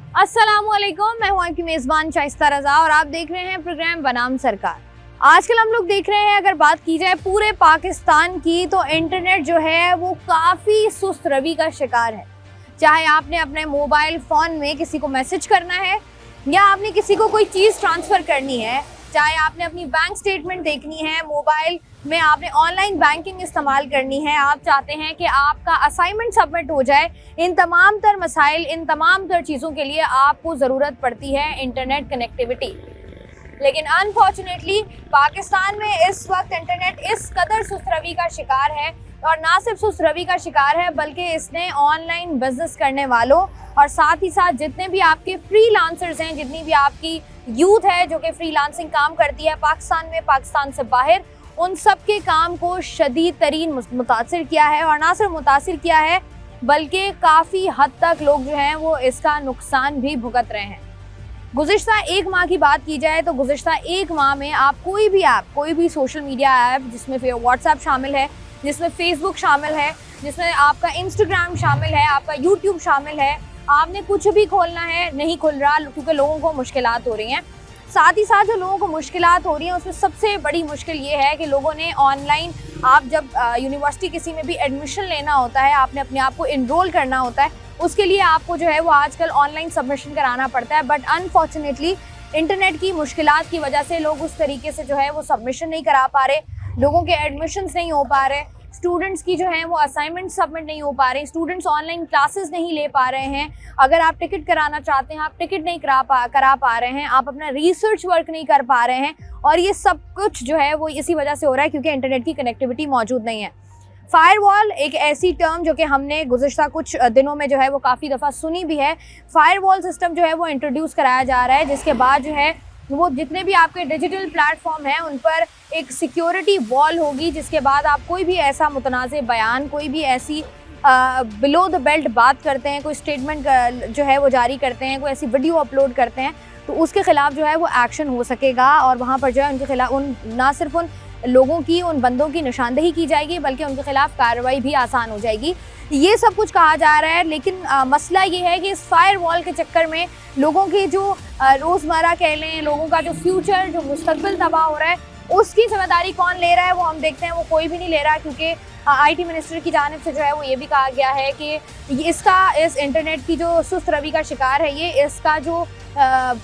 अस्सलामुअलैकुम, मैं हूं आपकी मेज़बान शाइस्ता रज़ा और आप देख रहे हैं प्रोग्राम बनाम सरकार। आजकल हम लोग देख रहे हैं, अगर बात की जाए पूरे पाकिस्तान की, तो इंटरनेट जो है वो काफ़ी सुस्त रवि का शिकार है। चाहे आपने अपने मोबाइल फ़ोन में किसी को मैसेज करना है या आपने किसी को कोई चीज़ ट्रांसफ़र करनी है, चाहे आपने अपनी बैंक स्टेटमेंट देखनी है, मोबाइल में आपने ऑनलाइन बैंकिंग इस्तेमाल करनी है, आप चाहते हैं कि आपका असाइनमेंट सबमिट हो जाए, इन तमाम तर मसाइल, इन तमाम तर चीज़ों के लिए आपको ज़रूरत पड़ती है इंटरनेट कनेक्टिविटी। लेकिन अनफॉर्चुनेटली पाकिस्तान में इस वक्त इंटरनेट इस कदर सुस्त रवि का शिकार है, और ना सिर्फ सुस्त रवि का शिकार है बल्कि इसने ऑनलाइन बिजनेस करने वालों और साथ ही साथ जितने भी आपके फ्रीलांसर्स हैं, जितनी भी आपकी यूथ है जो कि फ्रीलांसिंग काम करती है पाकिस्तान में, पाकिस्तान से बाहर, उन सब के काम को शदीद तरीन मुतासिर किया है। और ना सिर्फ मुतासिर किया है बल्कि काफ़ी हद तक लोग जो हैं वो इसका नुकसान भी भुगत रहे हैं। गुज़िश्ता एक माह की बात की जाए तो गुज़िश्ता एक माह में आप कोई भी ऐप, कोई भी सोशल मीडिया ऐप, जिसमें व्हाट्सएप शामिल है, जिसमें फेसबुक शामिल है, जिसमें आपका इंस्टाग्राम शामिल है, आपका यूट्यूब शामिल है, आपने कुछ भी खोलना है नहीं खुल रहा क्योंकि लोगों को मुश्किलात हो रही हैं। साथ ही साथ जो लोगों को मुश्किलात हो रही हैं उसमें सबसे बड़ी मुश्किल ये है कि लोगों ने ऑनलाइन, आप जब यूनिवर्सिटी किसी में भी एडमिशन लेना होता है, आपने अपने आप को इनरोल करना होता है, उसके लिए आपको जो है वो आजकल ऑनलाइन सबमिशन कराना पड़ता है। बट अनफॉर्चुनेटली इंटरनेट की मुश्किलात की वजह से लोग उस तरीके से जो है वो सबमिशन नहीं करा पा रहे, लोगों के एडमिशन्स नहीं हो पा रहे, स्टूडेंट्स की जो है वो असाइनमेंट सबमिट नहीं हो पा रहे, स्टूडेंट्स ऑनलाइन क्लासेस नहीं ले पा रहे हैं। अगर आप टिकट कराना चाहते हैं, आप टिकट नहीं करा पा रहे हैं, आप अपना रिसर्च वर्क नहीं कर पा रहे हैं, और ये सब कुछ जो है वो इसी वजह से हो रहा है क्योंकि इंटरनेट की कनेक्टिविटी मौजूद नहीं है। फायरवॉल एक ऐसी टर्म जो कि हमने गुज़िश्ता कुछ दिनों में जो है वो काफ़ी दफ़ा सुनी भी है। फायरवॉल सिस्टम जो है वो इंट्रोड्यूस कराया जा रहा है, जिसके बाद जो है वो जितने भी आपके डिजिटल प्लेटफॉर्म हैं उन पर एक सिक्योरिटी वॉल होगी, जिसके बाद आप कोई भी ऐसा मुतनाज़ बयान, कोई भी ऐसी बिलो द बेल्ट बात करते हैं, कोई स्टेटमेंट जो है वो जारी करते हैं, कोई ऐसी वीडियो अपलोड करते हैं, तो उसके ख़िलाफ़ जो है वो एक्शन हो सकेगा। और वहाँ पर जो है उनके खिलाफ, उन ना सिर्फ उन लोगों की, उन बंदों की निशानदेही की जाएगी बल्कि उनके खिलाफ कार्रवाई भी आसान हो जाएगी। ये सब कुछ कहा जा रहा है, लेकिन मसला ये है कि इस फायर वॉल के चक्कर में लोगों की जो रोज़मर्रा कह लें, लोगों का जो फ्यूचर, जो मुस्तकबिल तबाह हो रहा है, उसकी जिम्मेदारी कौन ले रहा है वो हम देखते हैं वो कोई भी नहीं ले रहा, क्योंकि IT मिनिस्टर की जानिब से जो है वो ये भी कहा गया है कि इस इंटरनेट की जो सुस्त रवि का शिकार है, ये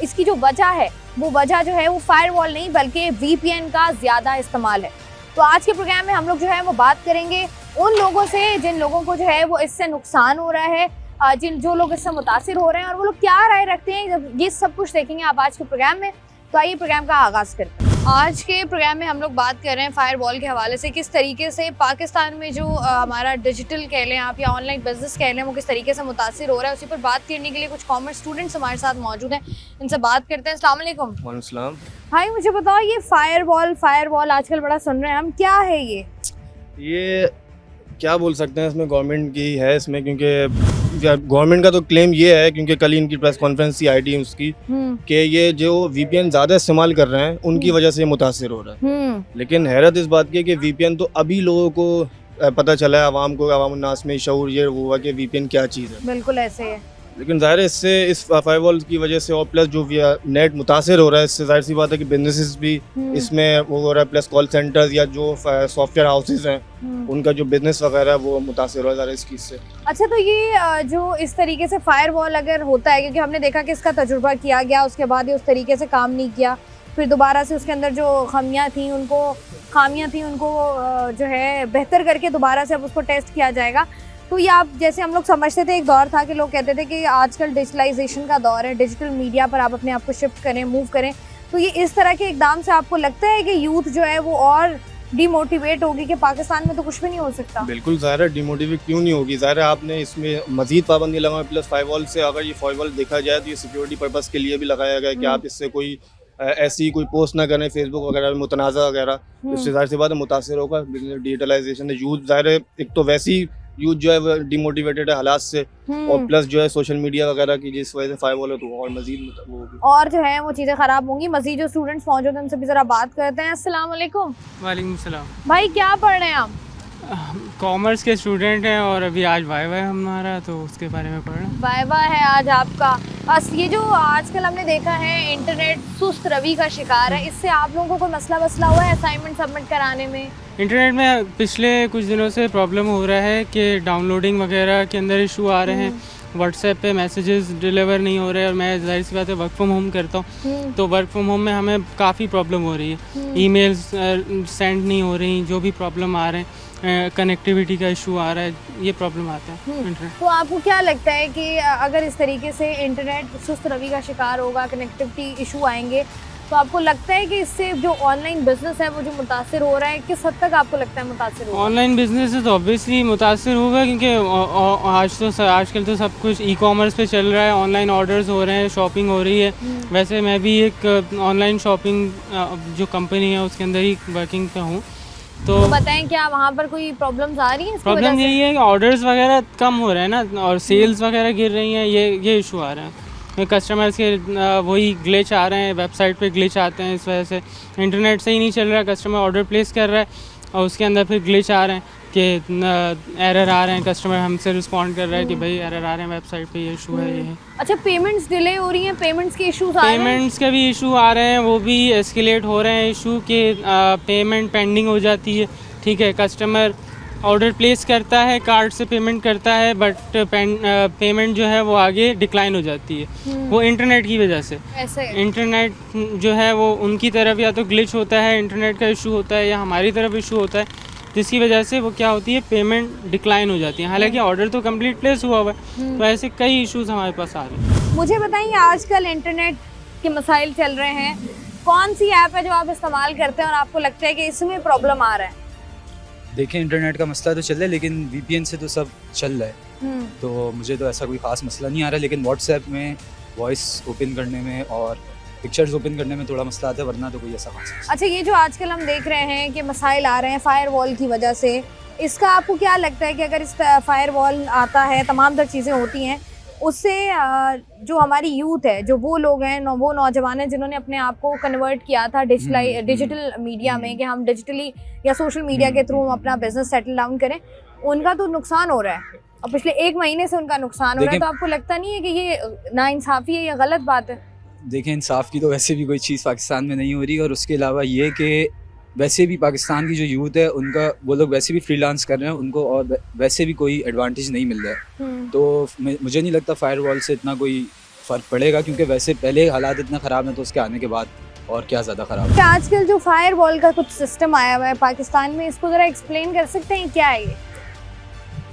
इसकी जो वजह है वो वजह जो है वो फायरवॉल नहीं बल्कि VPN का ज़्यादा इस्तेमाल है। तो आज के प्रोग्राम में हम लोग जो है वो बात करेंगे उन लोगों से जिन लोगों को जो है वो इससे नुकसान हो रहा है, जो लोग इससे मुतासिर हो रहे हैं और वो लोग क्या राय रखते हैं, जब ये सब कुछ देखेंगे आप आज के प्रोग्राम में। तो आइए प्रोग्राम का आगाज़ करते हैं। आज के प्रोग्राम में हम लोग बात कर रहे हैं फायरवॉल के हवाले से, किस तरीके से पाकिस्तान में जो हमारा डिजिटल कह लें आप या ऑनलाइन बिजनेस कह लें वो किस तरीके से मुतासिर हो रहा है। उसी पर बात करने के लिए कुछ कॉमर्स स्टूडेंट्स हमारे साथ मौजूद हैं, इनसे बात करते हैं। अस्सलाम वालेकुम। वालेकुम सलाम। भाई मुझे बताओ, ये फायरवॉल आजकल बड़ा सुन रहे हैं हम, क्या है ये क्या बोल सकते हैं, इसमें गवर्नमेंट की है इसमें, क्योंकि गवर्नमेंट का तो क्लेम ये है, क्योंकि कल इनकी प्रेस कॉन्फ्रेंस थी IT उसकी, कि ये जो VPN ज़्यादा इस्तेमाल कर रहे हैं उनकी वजह से मुतासिर हो रहा है। लेकिन हैरत इस बात की है कि VPN तो अभी लोगों को पता चला है, आवाम उन्नास में शऊर ये हुआ कि VPN क्या चीज़ है। बिल्कुल ऐसे है, लेकिन ज़ाहिर है इससे, इस फायरवॉल की वजह से और प्लस जो नेट मुतासिर हो रहा है, इससे जाहिर सी बात है कि बिजनेसेस भी इसमें वो हो रहा है, प्लस कॉल सेंटर्स या जो सॉफ्टवेयर हाउसेज हैं उनका जो बिजनेस वगैरह है वो मुतासिर हो रहा है इस चीज़ से। अच्छा, तो ये जो इस तरीके से फायरवॉल अगर होता है, क्योंकि हमने देखा कि इसका तजुर्बा किया गया, उसके बाद ये उस तरीके से काम नहीं किया, फिर दोबारा से उसके अंदर जो खामियां थी उनको जो है बेहतर करके दोबारा से अब उसको टेस्ट किया जाएगा। तो ये आप, जैसे हम लोग समझते थे, एक दौर था कि लोग कहते थे कि आजकल डिजिटलाइजेशन का दौर है, डिजिटल मीडिया पर आप अपने आप को शिफ्ट करें, मूव करें, तो ये इस तरह के इकदाम से आपको लगता है कि यूथ जो है वो और डिमोटिवेट होगी कि पाकिस्तान में तो कुछ भी नहीं हो सकता? बिल्कुल ज़ाहिर है, डिमोटिवेट क्यों नहीं होगी। ज़ाहिर है आपने इसमें मजीद पाबंदी लगाई, प्लस फायरवॉल से, अगर ये फायरवॉल देखा जाए तो ये सिक्योरिटी पर्पज़ के लिए भी लगाया गया है कि आप इससे कोई ऐसी कोई पोस्ट ना करें फेसबुक वगैरह में, मुतनाज़ा वगैरह, इससे ज़ाहिर सी बात है मुतासिर होगा डिजिटलाइजेशन है। यूथ ज़ाहिर है, एक तो वैसी यूथ जो है वो डिमोटिवेटेड है हालात से, और प्लस जो है सोशल मीडिया वगैरह की जिस वजह से फायरवॉल है तो और मजीद वो होगी और जो है वो चीज़ें ख़राब होंगी। मजीद जो स्टूडेंट्स मौजूद हैं उनसे भी ज़रा बात करते हैं। अस्सलाम वालेकुम। वालेकुम सलाम। भाई क्या पढ़ रहे हैं आप? कॉमर्स के स्टूडेंट हैं और अभी आज वाई हमारा, तो उसके बारे में पढ़ रहे हैं। वाइवा है आज आपका। बस ये जो आजकल हमने देखा है इंटरनेट सुस्त रवि का शिकार है, इससे आप लोगों को कोई मसला हुआ है असाइनमेंट सबमिट कराने में? इंटरनेट में पिछले कुछ दिनों से प्रॉब्लम हो रहा है कि डाउनलोडिंग वगैरह के अंदर इशू आ रहे हैं, व्हाट्सएप पे मैसेजेस डिलीवर नहीं हो रहे, और मैं जाहिर सी बात है वर्क फ्रॉम होम करता हूँ, तो वर्क फ्रॉम होम में हमें काफ़ी प्रॉब्लम हो रही है, ईमेल्स सेंड नहीं हो रही, जो भी प्रॉब्लम आ रहे हैं, कनेक्टिविटी का इशू आ रहा है, ये प्रॉब्लम आता है इंटरनेट। तो आपको क्या लगता है कि अगर इस तरीके से इंटरनेट सुस्त रवि का शिकार होगा, कनेक्टिविटी इशू आएंगे, तो आपको लगता है कि इससे जो ऑनलाइन बिजनेस है वो जो मुतासिर हो रहा है, किस हद तक आपको लगता है मुतासिर होगा? ऑनलाइन बिजनेस तो ऑब्वियसली मुतासिर होगा, क्योंकि आजकल तो सब कुछ ई कॉमर्स पे चल रहा है, ऑनलाइन ऑर्डर्स हो रहे हैं, शॉपिंग हो रही है। वैसे मैं भी एक ऑनलाइन शॉपिंग जो कंपनी है उसके अंदर ही वर्किंग पे हूँ। तो बताएं क्या वहाँ पर कोई प्रॉब्लम्स आ रही हैं? प्रॉब्लम यही है कि ऑर्डर्स वगैरह कम हो रहे हैं ना, और सेल्स वगैरह गिर रही हैं, ये इशू आ रहे हैं। कस्टमर्स के वही ग्लिच आ रहे हैं, वेबसाइट पे ग्लिच आते हैं, इस वजह से इंटरनेट से ही नहीं चल रहा है, कस्टमर ऑर्डर प्लेस कर रहा है और उसके अंदर फिर ग्लिच आ रहे हैं कि एरर आ रहे हैं, कस्टमर हमसे रिस्पॉन्ड कर रहा है कि भाई एरर आ रहे हैं वेबसाइट पे, ये इशू है, ये है। अच्छा, पेमेंट्स डिले हो रही हैं, पेमेंट्स के इश्यूज आ रहे हैं? पेमेंट्स के भी इशू आ रहे हैं, वो भी एस्केलेट हो रहे हैं इशू के, पेमेंट पेंडिंग हो जाती है। ठीक है, कस्टमर ऑर्डर प्लेस करता है, कार्ड से पेमेंट करता है, बट पेमेंट जो है वो आगे डिक्लाइन हो जाती है, वो इंटरनेट की वजह से। ऐसे इंटरनेट जो है वो उनकी तरफ या तो ग्लिच होता है, इंटरनेट का इशू होता है, या हमारी तरफ इशू होता है, जिसकी वजह से वो क्या होती है, पेमेंट डिक्लाइन हो जाती है, हालांकि ऑर्डर तो कंप्लीट प्लेस हुआ हुआ है। तो ऐसे कई इश्यूज हमारे पास आ रहे हैं। मुझे बताइए, आजकल इंटरनेट के मसाइल चल रहे हैं, कौन सी ऐप है जो आप इस्तेमाल करते हैं और आपको लगता है कि इसमें प्रॉब्लम आ रहा है? देखिए, इंटरनेट का मसला तो चल रहा है, लेकिन वीपीएन से तो सब चल रहा है, तो मुझे तो ऐसा कोई ख़ास मसला नहीं आ रहा, लेकिन व्हाट्सएप में वॉइस ओपन करने में और पिक्चर्स ओपन करने में थोड़ा मसला आता है, वरना तो कोई ऐसा खास। अच्छा, ये जो आजकल हम देख रहे हैं कि मसाइल आ रहे हैं फायरवॉल की वजह से, इसका आपको क्या लगता है कि अगर इस फायरवॉल आता है, तमाम तर चीज़ें होती हैं, उससे जो हमारी यूथ है, जो वो लोग हैं, वो नौजवान हैं जिन्होंने अपने आप को कन्वर्ट किया था डिजिटल मीडिया में, कि हम डिजिटली या सोशल मीडिया के थ्रू हम अपना बिजनेस सेटल डाउन करें, उनका तो नुकसान हो रहा है, और पिछले 1 महीने से उनका नुकसान हो रहा है। तो आपको लगता नहीं है कि ये नाइंसाफ़ी है या गलत बात है? देखिए, इंसाफ की तो वैसे भी कोई चीज़ पाकिस्तान में नहीं हो रही, और उसके अलावा ये कि वैसे भी पाकिस्तान की जो यूथ है उनका, वो लोग वैसे भी फ्रीलांस कर रहे हैं, उनको और वैसे भी कोई एडवांटेज नहीं मिल रहा है, तो मुझे नहीं लगता फायरवॉल से इतना कोई फ़र्क पड़ेगा, क्योंकि वैसे पहले हालात इतना ख़राब है, तो उसके आने के बाद और क्या ज़्यादा ख़राब है। आजकल जो फायरवॉल का कुछ सिस्टम आया हुआ है पाकिस्तान में, इसको ज़रा एक्सप्लेन कर सकते हैं क्या है ये?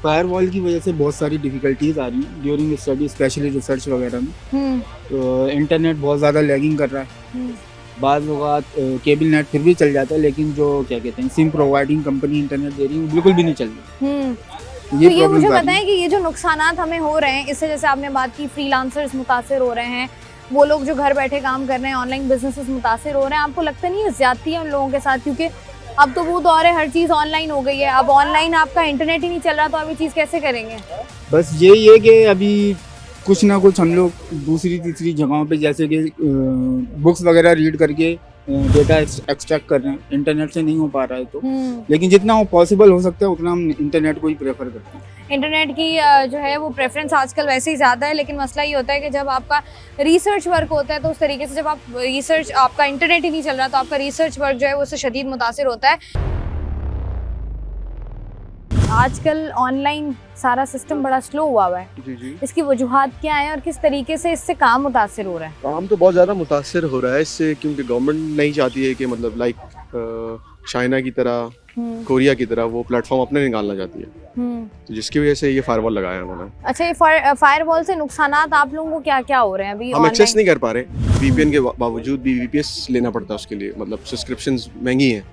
फायरवॉल की वजह से बहुत सारी डिफ़िकल्टीज आ रही हैं ड्यूरिंग स्टडी, स्पेशली रिसर्च वगैरह में। तो इंटरनेट बहुत ज़्यादा लैगिंग कर रहा है, बाद वक़्त केबल नेट फिर भी चल जाता है, लेकिन जो क्या कहते हैं सिम प्रोवाइडिंग कंपनी इंटरनेट दे रही है वो बिल्कुल भी नहीं चल रही। ये मुझे बताएं कि ये जो नुकसानात हमें हो रहे हैं, इससे जैसे आपने बात की फ्रीलांसर्स मुतासिर हो रहे हैं, वो लोग जो घर बैठे काम कर रहे हैं, ऑनलाइन बिजनेसेस मुतासिर हो रहे हैं, आपको लगता नहीं है ज़्यादती है उन लोगों के साथ? क्योंकि अब तो वो दौर है, हर चीज़ ऑनलाइन हो गई है, अब ऑनलाइन आपका इंटरनेट ही नहीं चल रहा, तो आप ये चीज़ कैसे करेंगे? बस यही है कि अभी कुछ ना कुछ हम लोग दूसरी तीसरी जगहों पे, जैसे कि बुक्स वगैरह रीड करके डेटा एक्सट्रैक्ट कर रहे हैं, इंटरनेट से नहीं हो पा रहा है तो, लेकिन जितना वो पॉसिबल हो सकता है उतना हम इंटरनेट को ही प्रेफर करते हैं। इंटरनेट की जो है वो प्रेफरेंस आजकल वैसे ही ज़्यादा है, लेकिन मसला ये होता है कि जब आपका रिसर्च वर्क होता है, तो उस तरीके से जब आप रिसर्च, आपका इंटरनेट ही नहीं चल रहा, तो आपका रिसर्च वर्क जो है वो उससे शदीद मुतासिर होता है। आजकल ऑनलाइन सारा सिस्टम बड़ा स्लो हुआ है, जी, इसकी वजूहात क्या है और किस तरीके से इससे काम मुतासिर हो रहा है? काम तो बहुत ज़्यादा मुतासिर हो रहा है इससे, क्योंकि गवर्नमेंट नहीं चाहती है कि मतलब लाइक चाइना की तरह, कोरिया की तरह वो प्लेटफॉर्म अपने निकालना चाहती है, तो जिसकी वजह से ये फायरवॉल लगाया है उन्होंने। अच्छा, ये फायरवॉल से नुकसानात आप लोगों को क्या क्या हो रहे हैं अभी? हम एक्सेस नहीं कर पा रहे, वीपीएन के बावजूद भी वीपीएस लेना पड़ता है उसके लिए, मतलब सब्सक्रिप्शंस महंगी हैं,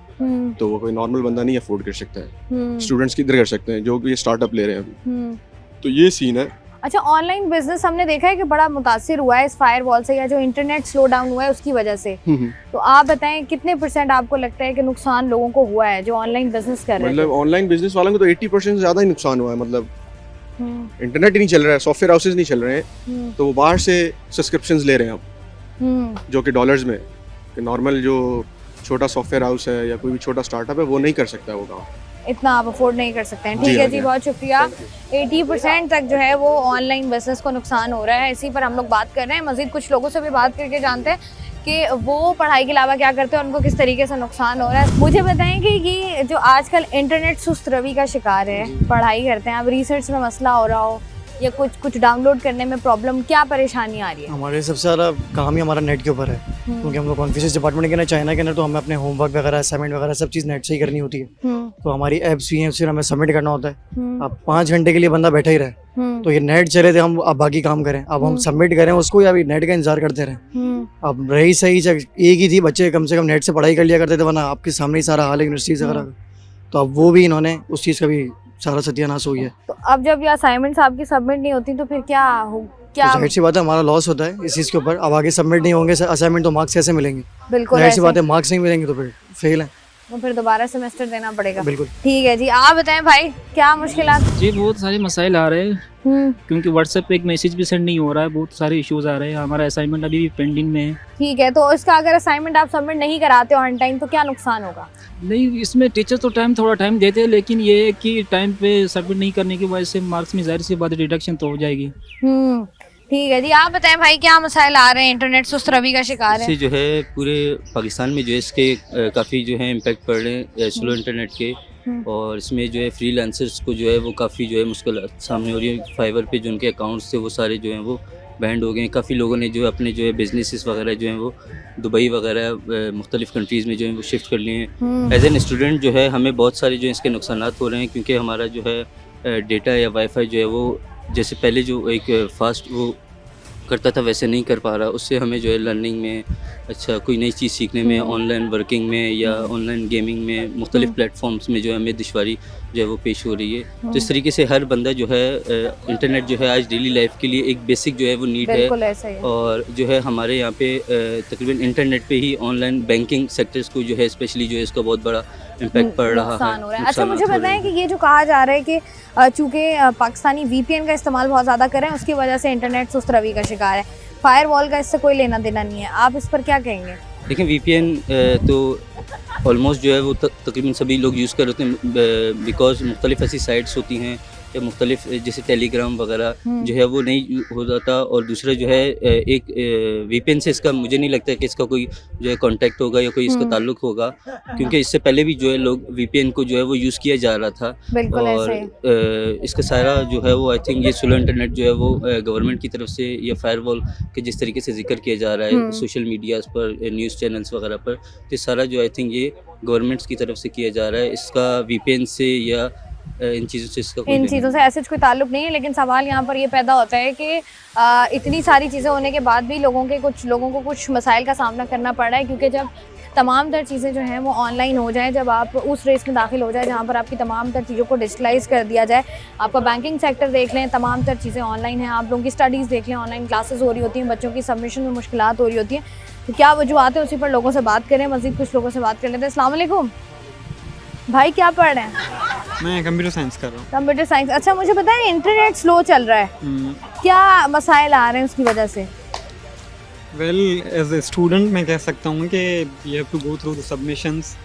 तो वो कोई नॉर्मल बंदा नहीं अफोर्ड कर सकता है, स्टूडेंट्स किधर कर सकते हैं जो कि स्टार्टअप ले रहे हैं अभी, तो ये सीन है। अच्छा, ऑनलाइन बिजनेस हमने देखा है कि बड़ा मुतासिर हुआ है इस फायरवॉल से, या जो इंटरनेट स्लो डाउन हुआ है उसकी वजह से, तो आप बताएं कितने % आपको लगता है कि नुकसान लोगों को हुआ है जो ऑनलाइन बिजनेस कर रहे हैं? मतलब ऑनलाइन बिजनेस वालों को तो 80% से ज़्यादा ही नुकसान हुआ है, मतलब इंटरनेट ही नहीं चल रहा है, सॉफ्टवेयर हाउसेज नहीं चल रहे हैं, तो वो बाहर से सब्सक्रिप्शंस ले रहे हैं अब, जो कि डॉलर्स में, कि नॉर्मल जो छोटा सॉफ्टवेयर हाउस है या कोई भी छोटा स्टार्टअप है वो नहीं कर सकता है वो काम। इतना आप अफोर्ड नहीं कर सकते हैं। जी ठीक है हाँ, जी, जी। बहुत शुक्रिया। 80% तक जो है वो ऑनलाइन बिजनेस को नुकसान हो रहा है, इसी पर हम लोग बात कर रहे हैं। मजीद कुछ लोगों से भी बात करके जानते हैं कि वो पढ़ाई के अलावा क्या करते हैं, उनको किस तरीके से नुकसान हो रहा है। मुझे बताएं कि ये जो आजकल इंटरनेट सुस्त रवि का शिकार है, पढ़ाई करते हैं, अब रिसर्च में मसला हो रहा हो या कुछ डाउनलोड करने में प्रॉब्लम, क्या परेशानी आ रही है? हमारे सबसे ज़्यादा काम ही हमारा नेट के ऊपर है, क्योंकि हम लोग कॉन्फ्यूज डिपार्टमेंट के अंदर चाइना के अंदर, तो हमें अपने होमवर्क वगैरह असाइनमेंट वगैरह सब चीज़ नेट से ही करनी होती है। तो हमारी ऐप्स भी हैं, फिर हमें सबमिट करना होता है। अब 5 घंटे के लिए बंदा बैठा ही रहे, तो ये नेट चले थे, हम अब बाकी काम करें, अब हम सबमिट करें उसको या अभी नेट का इंतजार करते रहें। अब रही सही एक ही थी, बच्चे कम से कम नेट से पढ़ाई कर लिया करते थे, वरना आपके सामने ही सारा हाल है यूनिवर्सिटीज़ वगैरह का। तो अब वो भी इन्होंने उस चीज़ का भी सारा सत्यानाश हो गया। तो अब जब ये असाइनमेंट्स आपकी सबमिट नहीं होती तो फिर क्या हो, क्या तो जाहिर सी बात है हमारा लॉस होता है इस चीज़ के ऊपर। अब आगे सबमिट नहीं होंगे असाइनमेंट तो मार्क्स कैसे मिलेंगे? बिल्कुल जाहिर सी ऐसे। बात है, मार्क्स नहीं मिलेंगे तो फिर फेल है। तो फिर दोबारा सेमेस्टर देना पड़ेगा। बिल्कुल। ठीक है जी, आप बताएं भाई क्या मुश्किलात? जी बहुत सारे मसाइल आ रहे हैं, क्योंकि व्हाट्सएप पे एक मैसेज भी सेंड नहीं हो रहा है, बहुत सारे इश्यूज आ रहे हैं। हमारा असाइनमेंट अभी भी पेंडिंग में है। ठीक है, तो इसका अगर असाइनमेंट आप सबमिट नहीं कराते ऑन टाइम तो क्या नुकसान होगा? नहीं, इसमें टीचर तो थोड़ा टाइम देते हैं, लेकिन ये है कि टाइम पे सबमिट नहीं करने की वजह से मार्क्स में जाहिर सी बात डिडक्शन तो हो जाएगी। ठीक है जी, आप बताएं भाई क्या मसाइल आ रहे हैं, इंटरनेट सुस्त रवि का शिकार है? इससे जो है पूरे पाकिस्तान में जो है इसके काफ़ी जो है इम्पैक्ट पड़ रहे हैं स्लो इंटरनेट के, और इसमें जो है फ्रीलांसर्स को जो है वो काफ़ी जो है मुश्किल सामने हो रही है। फाइवर पे जो उनके अकाउंट्स थे वो सारे जो हैं वो बैंड हो गए हैं। काफ़ी लोगों ने जो है अपने जो है बिजनेसेस वगैरह जो हैं वो दुबई वगैरह मुख्तलिफ कंट्रीज़ में जो है वो शिफ्ट कर लिए हैं। एज एन स्टूडेंट जो है हमें बहुत सारे जो है इसके नुकसानात हो रहे हैं, क्योंकि हमारा जो है डेटा या वाईफाई जो है वो जैसे पहले जो एक फास्ट वो करता था वैसे नहीं कर पा रहा। उससे हमें जो है लर्निंग में, अच्छा कोई नई चीज़ सीखने में, ऑनलाइन वर्किंग में या ऑनलाइन गेमिंग में, मुख्तलिफ प्लेटफॉर्म्स में जो है हमें दुश्वारी जो है वो पेश हो रही है। तो इस तरीके से हर बंदा जो है इंटरनेट जो है आज डेली लाइफ के लिए एक बेसिक जो है वो नीड है। बिल्कुल ऐसा ही है। और जो है हमारे यहाँ पे तकरीबन इंटरनेट पे ही ऑनलाइन बैंकिंग सेक्टर्स को जो है स्पेशली जो है इसका बहुत बड़ा इम्पैक्ट पड़ रहा नुकसान हो रहा है। है। अच्छा मुझे नुकसानात हो रहे बताएं कि ये जो कहा जा रहा है कि चूँकि पाकिस्तानी VPN का इस्तेमाल बहुत ज़्यादा करें, उसकी वजह से इंटरनेट सुस्त रवि का शिकार है। फायरवॉल का इससे कोई लेना देना नहीं है, आप इस पर क्या कहेंगे? लेकिन VPN तो ऑलमोस्ट जो है वो तकरीबन सभी लोग यूज़ कर रहे हैं, बिकॉज मुख्तलिफ ऐसी साइट्स होती हैं या मुख्तलिफ जैसे टेलीग्राम वगैरह जो है वो नहीं हो जाता। और दूसरा जो है एक VPN से इसका मुझे नहीं लगता कि इसका कोई जो है कॉन्टैक्ट होगा या कोई इसका ताल्लुक होगा, क्योंकि इससे पहले भी जो है लोग VPN को जो है वो यूज़ किया जा रहा था। बिल्कुल और ऐसे इसका सारा जो है वो आई थिंक ये स्लो इंटरनेट जो है वो गवर्नमेंट की तरफ से या फायरवॉल के जिस तरीके से जिक्र किया जा रहा है सोशल मीडियाज़ पर, न्यूज़ चैनल्स वगैरह पर, तो सारा जो आई थिंक ये गवर्नमेंट्स की तरफ से किया जा रहा है। इसका VPN से या इन चीज़ों से इसका इन चीज़ों से ऐसे कोई ताल्लुक नहीं है, लेकिन सवाल यहाँ पर ये पैदा होता है कि इतनी सारी चीज़ें होने के बाद भी कुछ लोगों को कुछ मसाइल का सामना करना पड़ रहा है, क्योंकि जब तमाम तर चीज़ें जो हैं वो ऑनलाइन हो जाएं, जब आप उस रेस में दाखिल हो जाए जहाँ पर आपकी तमाम तर चीज़ों को डिजिटलाइज कर दिया जाए, आपका बैंकिंग सेक्टर देख लें, तमाम तर चीज़ें ऑनलाइन हैं, आप लोगों की स्टडीज़ देख लें, ऑनलाइन क्लासेस हो रही होती हैं, बच्चों की सबमिशन में मुश्किलात हो रही होती हैं, तो क्या वजूहत है उसी पर लोगों से बात करें। मज़ीद कुछ लोगों से बात कर लेते हैं। अस्सलाम वालेकुम भाई, क्या पढ़ रहे हैं? मैं कंप्यूटर साइंस कर रहा कंप्यूटर साइंस। अच्छा मुझे बताएं, इंटरनेट स्लो चल रहा है, हूँ। क्या मसाइल आ रहे हैं उसकी वजह से? वेल एज ए स्टूडेंट मैं कह सकता हूँ कि you have to go through the submissions,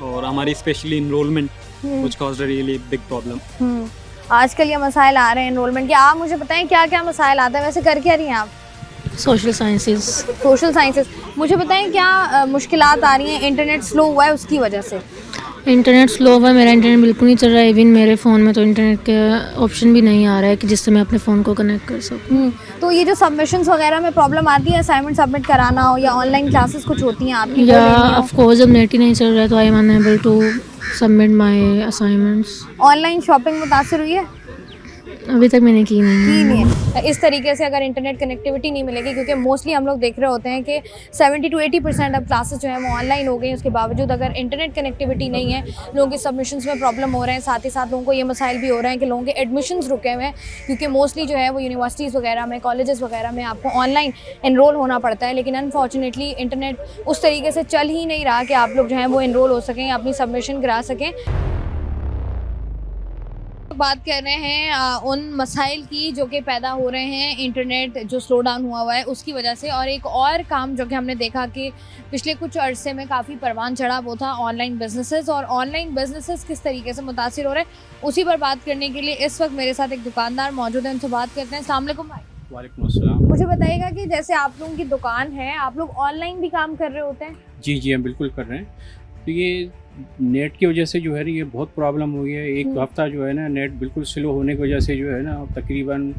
और हमारी specially enrolment which caused a really big problem. आजकल ये मसाइल आ रहे हैं एनरोलमेंट के। आप मुझे बताएं क्या क्या मसाइल आता है? वैसे कर क्या रही हैं आप? Social sciences. Social sciences. मुझे बताएं क्या मुश्किलात आ रही हैं, इंटरनेट स्लो हुआ है उसकी वजह से? इंटरनेट स्लो हुआ, मेरा इंटरनेट बिल्कुल नहीं चल रहा है। इवन मेरे फ़ोन में तो इंटरनेट का ऑप्शन भी नहीं आ रहा है कि जिससे मैं अपने फ़ोन को कनेक्ट कर सकूँ। तो ये जो सबमिशंस वगैरह में प्रॉब्लम आती है, असाइनमेंट सबमिट कराना हो या ऑनलाइन क्लासेस कुछ होती हैं आपकी, या ऑफ कोर्स जब नेट ही नहीं चल रहा है तो I am unable to submit my assignments. Online shopping मुतासिर हुई है? अभी तक मैंने की नहीं है। इस तरीके से अगर इंटरनेट कनेक्टिविटी नहीं मिलेगी, क्योंकि मोस्टली हम लोग देख रहे होते हैं कि 70 to 80% अब क्लासेस जो है वो ऑनलाइन हो गई, उसके बावजूद अगर इंटरनेट कनेक्टिविटी नहीं है, लोगों के सबमिशंस में प्रॉब्लम हो रहे हैं, साथ ही साथ लोगों को ये मसाइल भी हो रहे हैं कि लोगों के एडमिशन्स रुके हुए हैं, क्योंकि मोस्टली जो है वो यूनिवर्सिटीज़ वगैरह में, कॉलेजेस वगैरह में आपको ऑनलाइन एनरोल होना पड़ता है, लेकिन अनफॉर्चुनेटली इंटरनेट उस तरीके से चल ही नहीं रहा कि आप लोग जो हैं वो एनरोल हो सकें, अपनी सबमिशन करा सकें। बात कर रहे हैं उन मसाइल की जो कि पैदा हो रहे हैं इंटरनेट जो स्लो डाउन हुआ है उसकी वजह से। और एक और काम जो कि हमने देखा कि पिछले कुछ अरसे में काफ़ी परवान चढ़ा वो था ऑनलाइन बिजनेसेस, और ऑनलाइन बिजनेसेस किस तरीके से मुतासिर हो रहे हैं उसी पर बात करने के लिए इस वक्त मेरे साथ एक दुकानदार मौजूद है, उनसे बात करते हैं। अस्सलाम वालेकुम भाई। वालेकुम अस्सलाम। मुझे बताइएगा कि जैसे आप लोगों की दुकान है, आप लोग ऑनलाइन भी काम कर रहे होते हैं? जी हम बिल्कुल कर रहे हैं। तो ये नेट की वजह से जो है ना ये बहुत प्रॉब्लम हुई है। एक हफ्ता जो है ना नेट बिल्कुल स्लो होने की वजह से जो है ना तकरीबन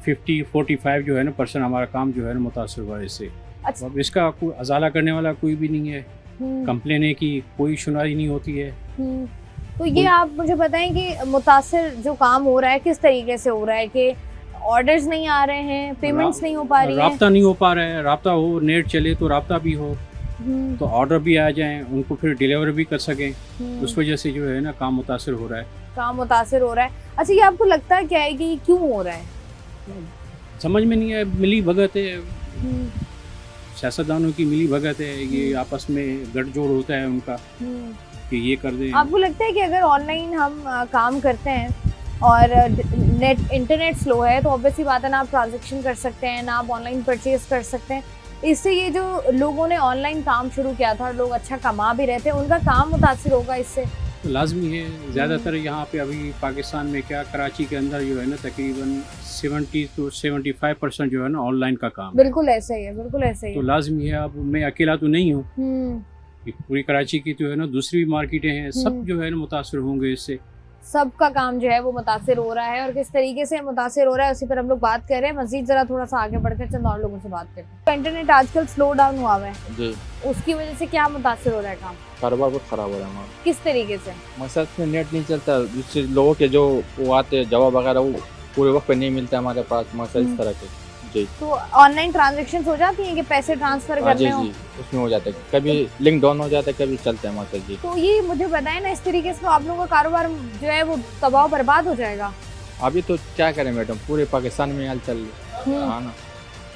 50-45 जो है ना % हमारा काम जो है ना मुतासर हुआ है इससे। अच्छा। अब इसका कोई अजाला करने वाला कोई भी नहीं है, कंप्लेन की कोई सुनवाई नहीं होती है। तो ये आप मुझे बताएं कि मुतासिर जो काम हो रहा है किस तरीके से हो रहा है कि ऑर्डर्स नहीं आ रहे हैं, पेमेंट्स नहीं हो पा रही है? राब्ता नहीं हो पा रहा है। राब्ता हो, नेट चले तो राब्ता भी हो, तो ऑर्डर भी आ जाएं, उनको फिर डिलीवर भी कर सकें। उस वजह से जो है ना काम मुतासर हो रहा है। काम मुतासर हो रहा है। अच्छा, ये आपको लगता है क्या है कि ये क्यों हो रहा है? समझ में नहीं है। मिली भगत है, सियासतदानों की मिली भगत है, ये आपस में गठजोड़ होता है उनका कि ये कर दें। आपको लगता है कि अगर ऑनलाइन हम काम करते हैं और इंटरनेट स्लो है तो ऑब्वियसली बात है ना आप ट्रांजैक्शन कर सकते हैं, ना आप ऑनलाइन परचेज कर सकते हैं। इससे ये जो लोगों ने ऑनलाइन काम शुरू किया था और लोग अच्छा कमा भी रहे थे, उनका काम मुतासिर होगा इससे? तो लाजमी है। ज़्यादातर यहाँ पे अभी पाकिस्तान में क्या कराची के अंदर जो है ना तकरीबन 70 to 75% जो है ना ऑनलाइन का काम। बिल्कुल ऐसे ही है, बिल्कुल ऐसे ही तो है। लाजमी है। अब मैं अकेला तो नहीं हूँ, पूरी कराची की जो है ना दूसरी भी मार्केटें हैं, सब जो है ना मुतासर होंगे इससे। सबका काम जो है वो मुतासिर हो रहा है, और किस तरीके से मुतासिर हो रहा है उसी पर हम लोग बात कर रहे हैं। मजीद जरा थोड़ा सा आगे बढ़कर चंद और लोगों से बात करते हैं। तो इंटरनेट आजकल स्लो डाउन हुआ है जी, उसकी वजह से क्या मुतासिर हो रहा है काम? कारोबार बहुत ख़राब हो रहा है हमारा। किस तरीके से? मकसद में नेट नहीं चलता, जिससे लोगों के जो वो आते हैं जवाब वगैरह वो पूरे वक्त पे नहीं मिलता हमारे पास। मकसद इस तरह के। जी, तो ऑनलाइन ट्रांजैक्शन हो जाती हैं कि पैसे ट्रांसफर करने हो? जी उसमें हो जाता है, कभी लिंक डाउन हो जाता है, कभी चलता है मकसद जी। तो ये मुझे बताएं ना, इस तरीके से तो आप लोगों का कारोबार जो है वो तबाह बर्बाद हो जाएगा। अभी तो क्या करें मैडम, पूरे पाकिस्तान में हाल चल रही है ना।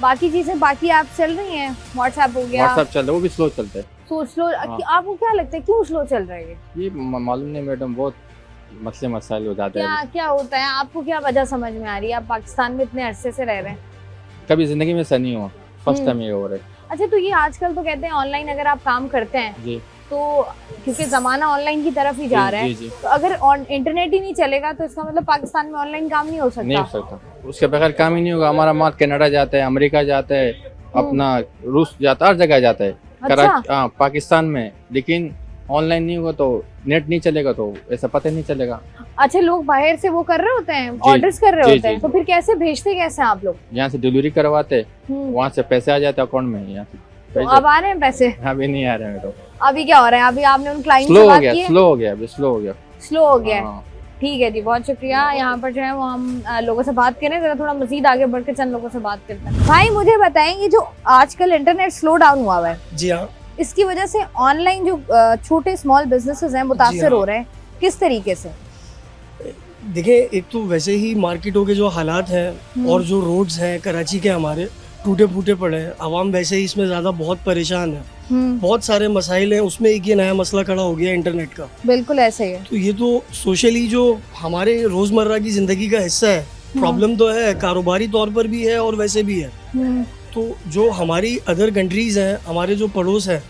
बाकी चीजें बाकी ऐप चल रही हैं, व्हाट्सएप हो गया, व्हाट्सएप चल रहा है, वो भी स्लो चलता है। तो स्लो। आपको क्या लगता है क्यों स्लो चल रहा है? ये मालूम नहीं मैडम, बहुत मसले मसाइल हो जाते हैं। क्या होता है, आपको क्या वजह समझ में आ रही है? आप पाकिस्तान में इतने अरसे से रह रहे हैं, कभी जिंदगी में ऐसा नहीं हुआ, फर्स्ट टाइम ये हो रहा है। अच्छा, तो ये आजकल तो कहते हैं ऑनलाइन अगर आप काम करते हैं जी, तो क्योंकि जमाना ऑनलाइन की तरफ ही जा रहा है, जी। तो अगर इंटरनेट ही नहीं चलेगा तो इसका मतलब पाकिस्तान में ऑनलाइन काम नहीं हो सकता? नहीं हो सकता, उसके बगैर काम ही नहीं होगा। हमारा माल कनाडा जाता है, अमेरिका जाता है, अपना रूस जाता है, हर जगह जाता है। अच्छा? पाकिस्तान में, लेकिन ऑनलाइन नहीं होगा तो नेट नहीं चलेगा तो ऐसा पता नहीं चलेगा। अच्छा, लोग बाहर से वो कर रहे होते हैं, जी, ऑर्डर्स कर रहे जी, होते हैं, जी। तो फिर कैसे भेजते कैसे आप लोग? यहाँ से डिलीवरी करवाते, वहाँ से पैसे आ जाते अकाउंट में। यहाँ से तो अब आ रहे हैं पैसे? अभी नहीं आ रहे हैं तो। अभी क्या हो रहा है? अभी आपने उन क्लाइंट स्लो से हो बात गया, की है? स्लो हो गया, अभी स्लो हो गया, स्लो हो गया है। हाँ। ठीक है जी, बहुत शुक्रिया। यहाँ पर जो है वो हम लोगों से बात करें, जरा थोड़ा मजीद आगे बढ़ के चंद लोगों से बात करते हैं। भाई मुझे बताएंगे, जो आजकल इंटरनेट स्लो डाउन हुआ है, जी हाँ, इसकी वजह से ऑनलाइन जो छोटे स्मॉल बिजनेसेस हैं मुतासर हो रहे हैं, किस तरीके से? देखिए, एक तो वैसे ही मार्केटों के जो हालात हैं और जो रोड्स हैं कराची के हमारे टूटे फूटे पड़े हैं, आवाम वैसे ही इसमें ज़्यादा बहुत परेशान है। बहुत सारे मसाइल हैं, उसमें एक ये नया मसला खड़ा हो गया इंटरनेट का। बिल्कुल ऐसे ही है। तो ये तो सोशली जो हमारे रोज़मर्रा की ज़िंदगी का हिस्सा है, प्रॉब्लम तो है, कारोबारी तौर पर भी है और वैसे भी है। तो जो हमारी अदर कंट्रीज़ हैं, हमारे जो पड़ोस हैं,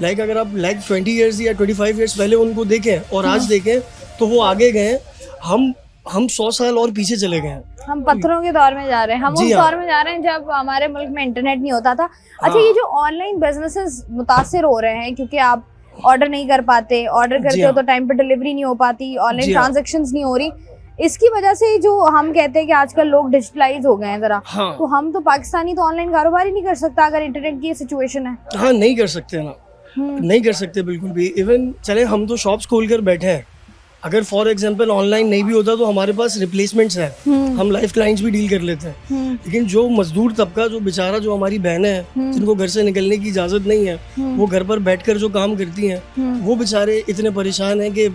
लाइक अगर आप 20 ईयर्स या 25 ईयर्स पहले उनको देखें और आज देखें तो वो आगे गए, हम 100 साल और पीछे चले गए हैं। हम पत्थरों के दौर में जा रहे हैं, हम उस दौर में जा रहे हैं जब हमारे मुल्क में इंटरनेट नहीं होता था। अच्छा, ये जो ऑनलाइन बिजनेसेस मुतासिर हो रहे हैं क्योंकि आप ऑर्डर नहीं कर पाते, ऑर्डर करते हो तो टाइम पे डिलीवरी नहीं हो पाती, ऑनलाइन ट्रांजैक्शंस नहीं हो रही, इसकी वजह से जो हम कहते हैं कि आजकल लोग डिजिटलाइज हो गए हैं जरा, तो हम तो पाकिस्तानी तो ऑनलाइन कारोबार ही नहीं कर सकता अगर इंटरनेट की सिचुएशन है। हाँ, नहीं कर सकते ना, नहीं कर सकते बिल्कुल भी। इवन चले हम तो शॉप्स खोल कर बैठे हैं, अगर फॉर एग्जांपल ऑनलाइन नहीं भी होता तो हमारे पास रिप्लेसमेंट्स हैं, हम लाइव क्लाइंट्स भी डील कर लेते हैं। लेकिन जो मजदूर तबका, जो बेचारा, जो हमारी बहनें हैं जिनको घर से निकलने की इजाज़त नहीं है, वो घर पर बैठकर जो काम करती हैं, वो बेचारे इतने परेशान हैं कि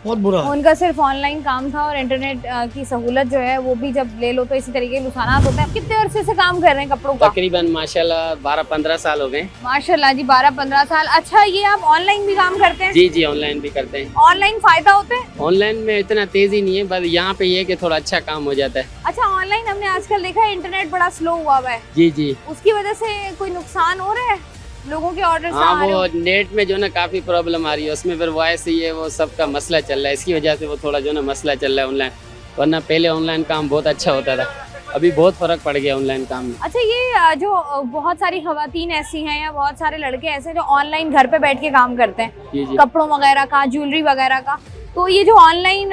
बहुत बुरा हाल। उनका सिर्फ ऑनलाइन काम था और इंटरनेट की सहूलत जो है वो भी जब ले लो तो इसी तरीके के नुकसान होते हैं। कितने अरसे से काम कर रहे हैं कपड़ों का? तकरीबन माशाल्लाह 12-15 साल हो गए। माशाल्लाह जी, 12-15 साल। अच्छा, ये आप ऑनलाइन भी काम करते हैं? जी जी, ऑनलाइन भी करते हैं। ऑनलाइन फायदा होता है? ऑनलाइन में इतना तेजी नहीं है, बस यहाँ पे ये है कि थोड़ा अच्छा काम हो जाता है। अच्छा, ऑनलाइन हमने आजकल देखा है इंटरनेट बड़ा स्लो हुआ है। जी जी, उसकी वजह से कोई नुकसान हो रहा है? लोगों के ऑर्डर हाँ, वो नेट में जो ना काफी प्रॉब्लम आ रही है, उसमें फिर वॉइस ये वो सबका मसला चल रहा है, इसकी वजह से वो थोड़ा जो ना मसला चल रहा है ऑनलाइन। वरना पहले ऑनलाइन काम बहुत अच्छा होता था, अभी बहुत फर्क पड़ गया ऑनलाइन काम में। अच्छा, ये जो बहुत सारी खवातीन ऐसी हैं या बहुत सारे लड़के ऐसे हैं जो ऑनलाइन घर पे बैठ के काम करते हैं, जी जी, कपड़ों वगैरह का, ज्वेलरी वगैरह का, तो ये जो ऑनलाइन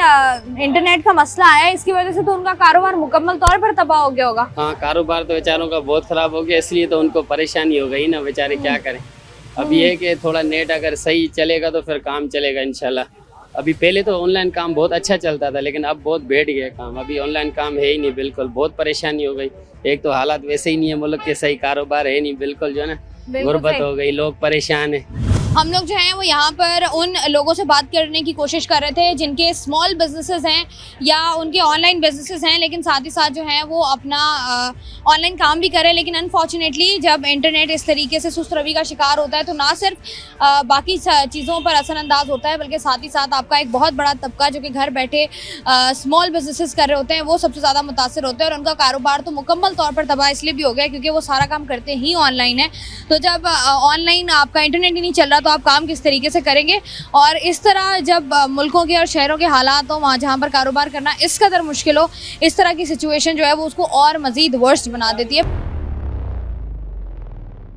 इंटरनेट का मसला आया है इसकी वजह से तो उनका कारोबार मुकम्मल तौर पर तबाह हो गया होगा। हाँ, कारोबार तो बेचारों का बहुत खराब हो गया, इसलिए तो उनको परेशानी हो गई ना, बेचारे क्या करें। अब ये है कि थोड़ा नेट अगर सही चलेगा तो फिर काम चलेगा इंशाल्लाह। अभी पहले तो ऑनलाइन काम बहुत अच्छा चलता था, लेकिन अब बहुत बैठ गया काम, अभी ऑनलाइन काम है ही नहीं, बिल्कुल बहुत परेशानी हो गई। एक तो हालात वैसे ही नहीं है मुल्क के, सही कारोबार है नहीं, बिल्कुल जो है ना गुर्बत हो गई, लोग परेशान है। हम लोग जो हैं वो यहाँ पर उन लोगों से बात करने की कोशिश कर रहे थे जिनके स्मॉल बिजनेसेस हैं या उनके ऑनलाइन बिजनेसेस हैं, लेकिन साथ ही साथ जो है वो अपना ऑनलाइन काम भी कर रहे हैं। लेकिन अनफॉर्चुनेटली जब इंटरनेट इस तरीके से सुस्त रवि का शिकार होता है तो ना सिर्फ बाकी चीज़ों पर असरअंदाज होता है, बल्कि साथ ही साथ आपका एक बहुत बड़ा तबका जो कि घर बैठे स्मॉल बिजनेसेस कर रहे होते हैं वो सबसे ज़्यादा मुतासर होते हैं, और उनका कारोबार तो मुकम्मल तौर पर तबाह इसलिए भी हो गया क्योंकि वो सारा काम करते ही ऑनलाइन है। तो जब ऑनलाइन आपका इंटरनेट ही नहीं चल रहा तो आप काम किस तरीके से करेंगे? और इस तरह जब मुल्कों के और शहरों के हालात हो वहाँ जहाँ पर कारोबार करना इस कदर मुश्किल हो, इस तरह की सिचुएशन जो है वो उसको और मज़ीद वर्स्ट बना देती है।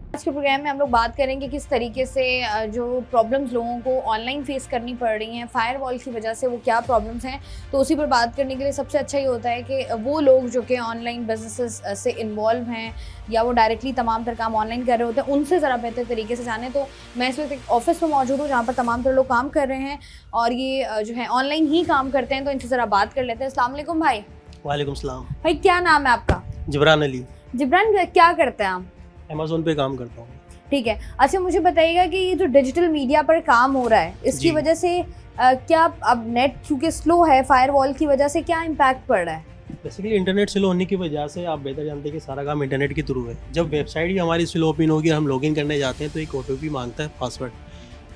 आज के प्रोग्राम में हम लोग बात करेंगे किस तरीके से जो प्रॉब्लम्स लोगों को ऑनलाइन फेस करनी पड़ रही हैं फायरवॉल की वजह से, वो क्या प्रॉब्लम्स हैं। तो उसी पर बात करने के लिए सबसे अच्छा ये होता है कि वो लोग जो कि ऑनलाइन बिजनेसेस से इन्वॉल्व हैं या वो डायरेक्टली तमाम तर काम ऑनलाइन कर रहे होते हैं उनसे ज़रा बेहतर तरीके से जाने। तो मैं इस वक्त एक ऑफिस में मौजूद हूँ जहाँ पर तमाम तर लोग काम कर रहे हैं और ये जो है ऑनलाइन ही काम करते हैं, तो इनसे ज़रा बात कर लेते हैं। अस्सलाम वालेकुम भाई। वालेकुम सलाम। भाई, क्या नाम है आपका? जिब्रान अली। जिब्रान, क्या करते हैं आप? अमेज़ोन पे काम करता हूँ। ठीक है। अच्छा, मुझे बताइएगा कि ये जो डिजिटल मीडिया पर काम हो रहा है इसकी वजह से क्या अब नेट चूँकि स्लो है, फायरवॉल की वजह से क्या इम्पैक्ट पड़ रहा है? बेसिकली इंटरनेट स्लो होने की वजह से आप बेहतर जानते हैं कि सारा काम इंटरनेट के थ्रू है। जब वेबसाइट ही हमारी स्लो ओपन होगी, हम लॉगिन करने जाते हैं तो एक OTP मांगता है, पासवर्ड,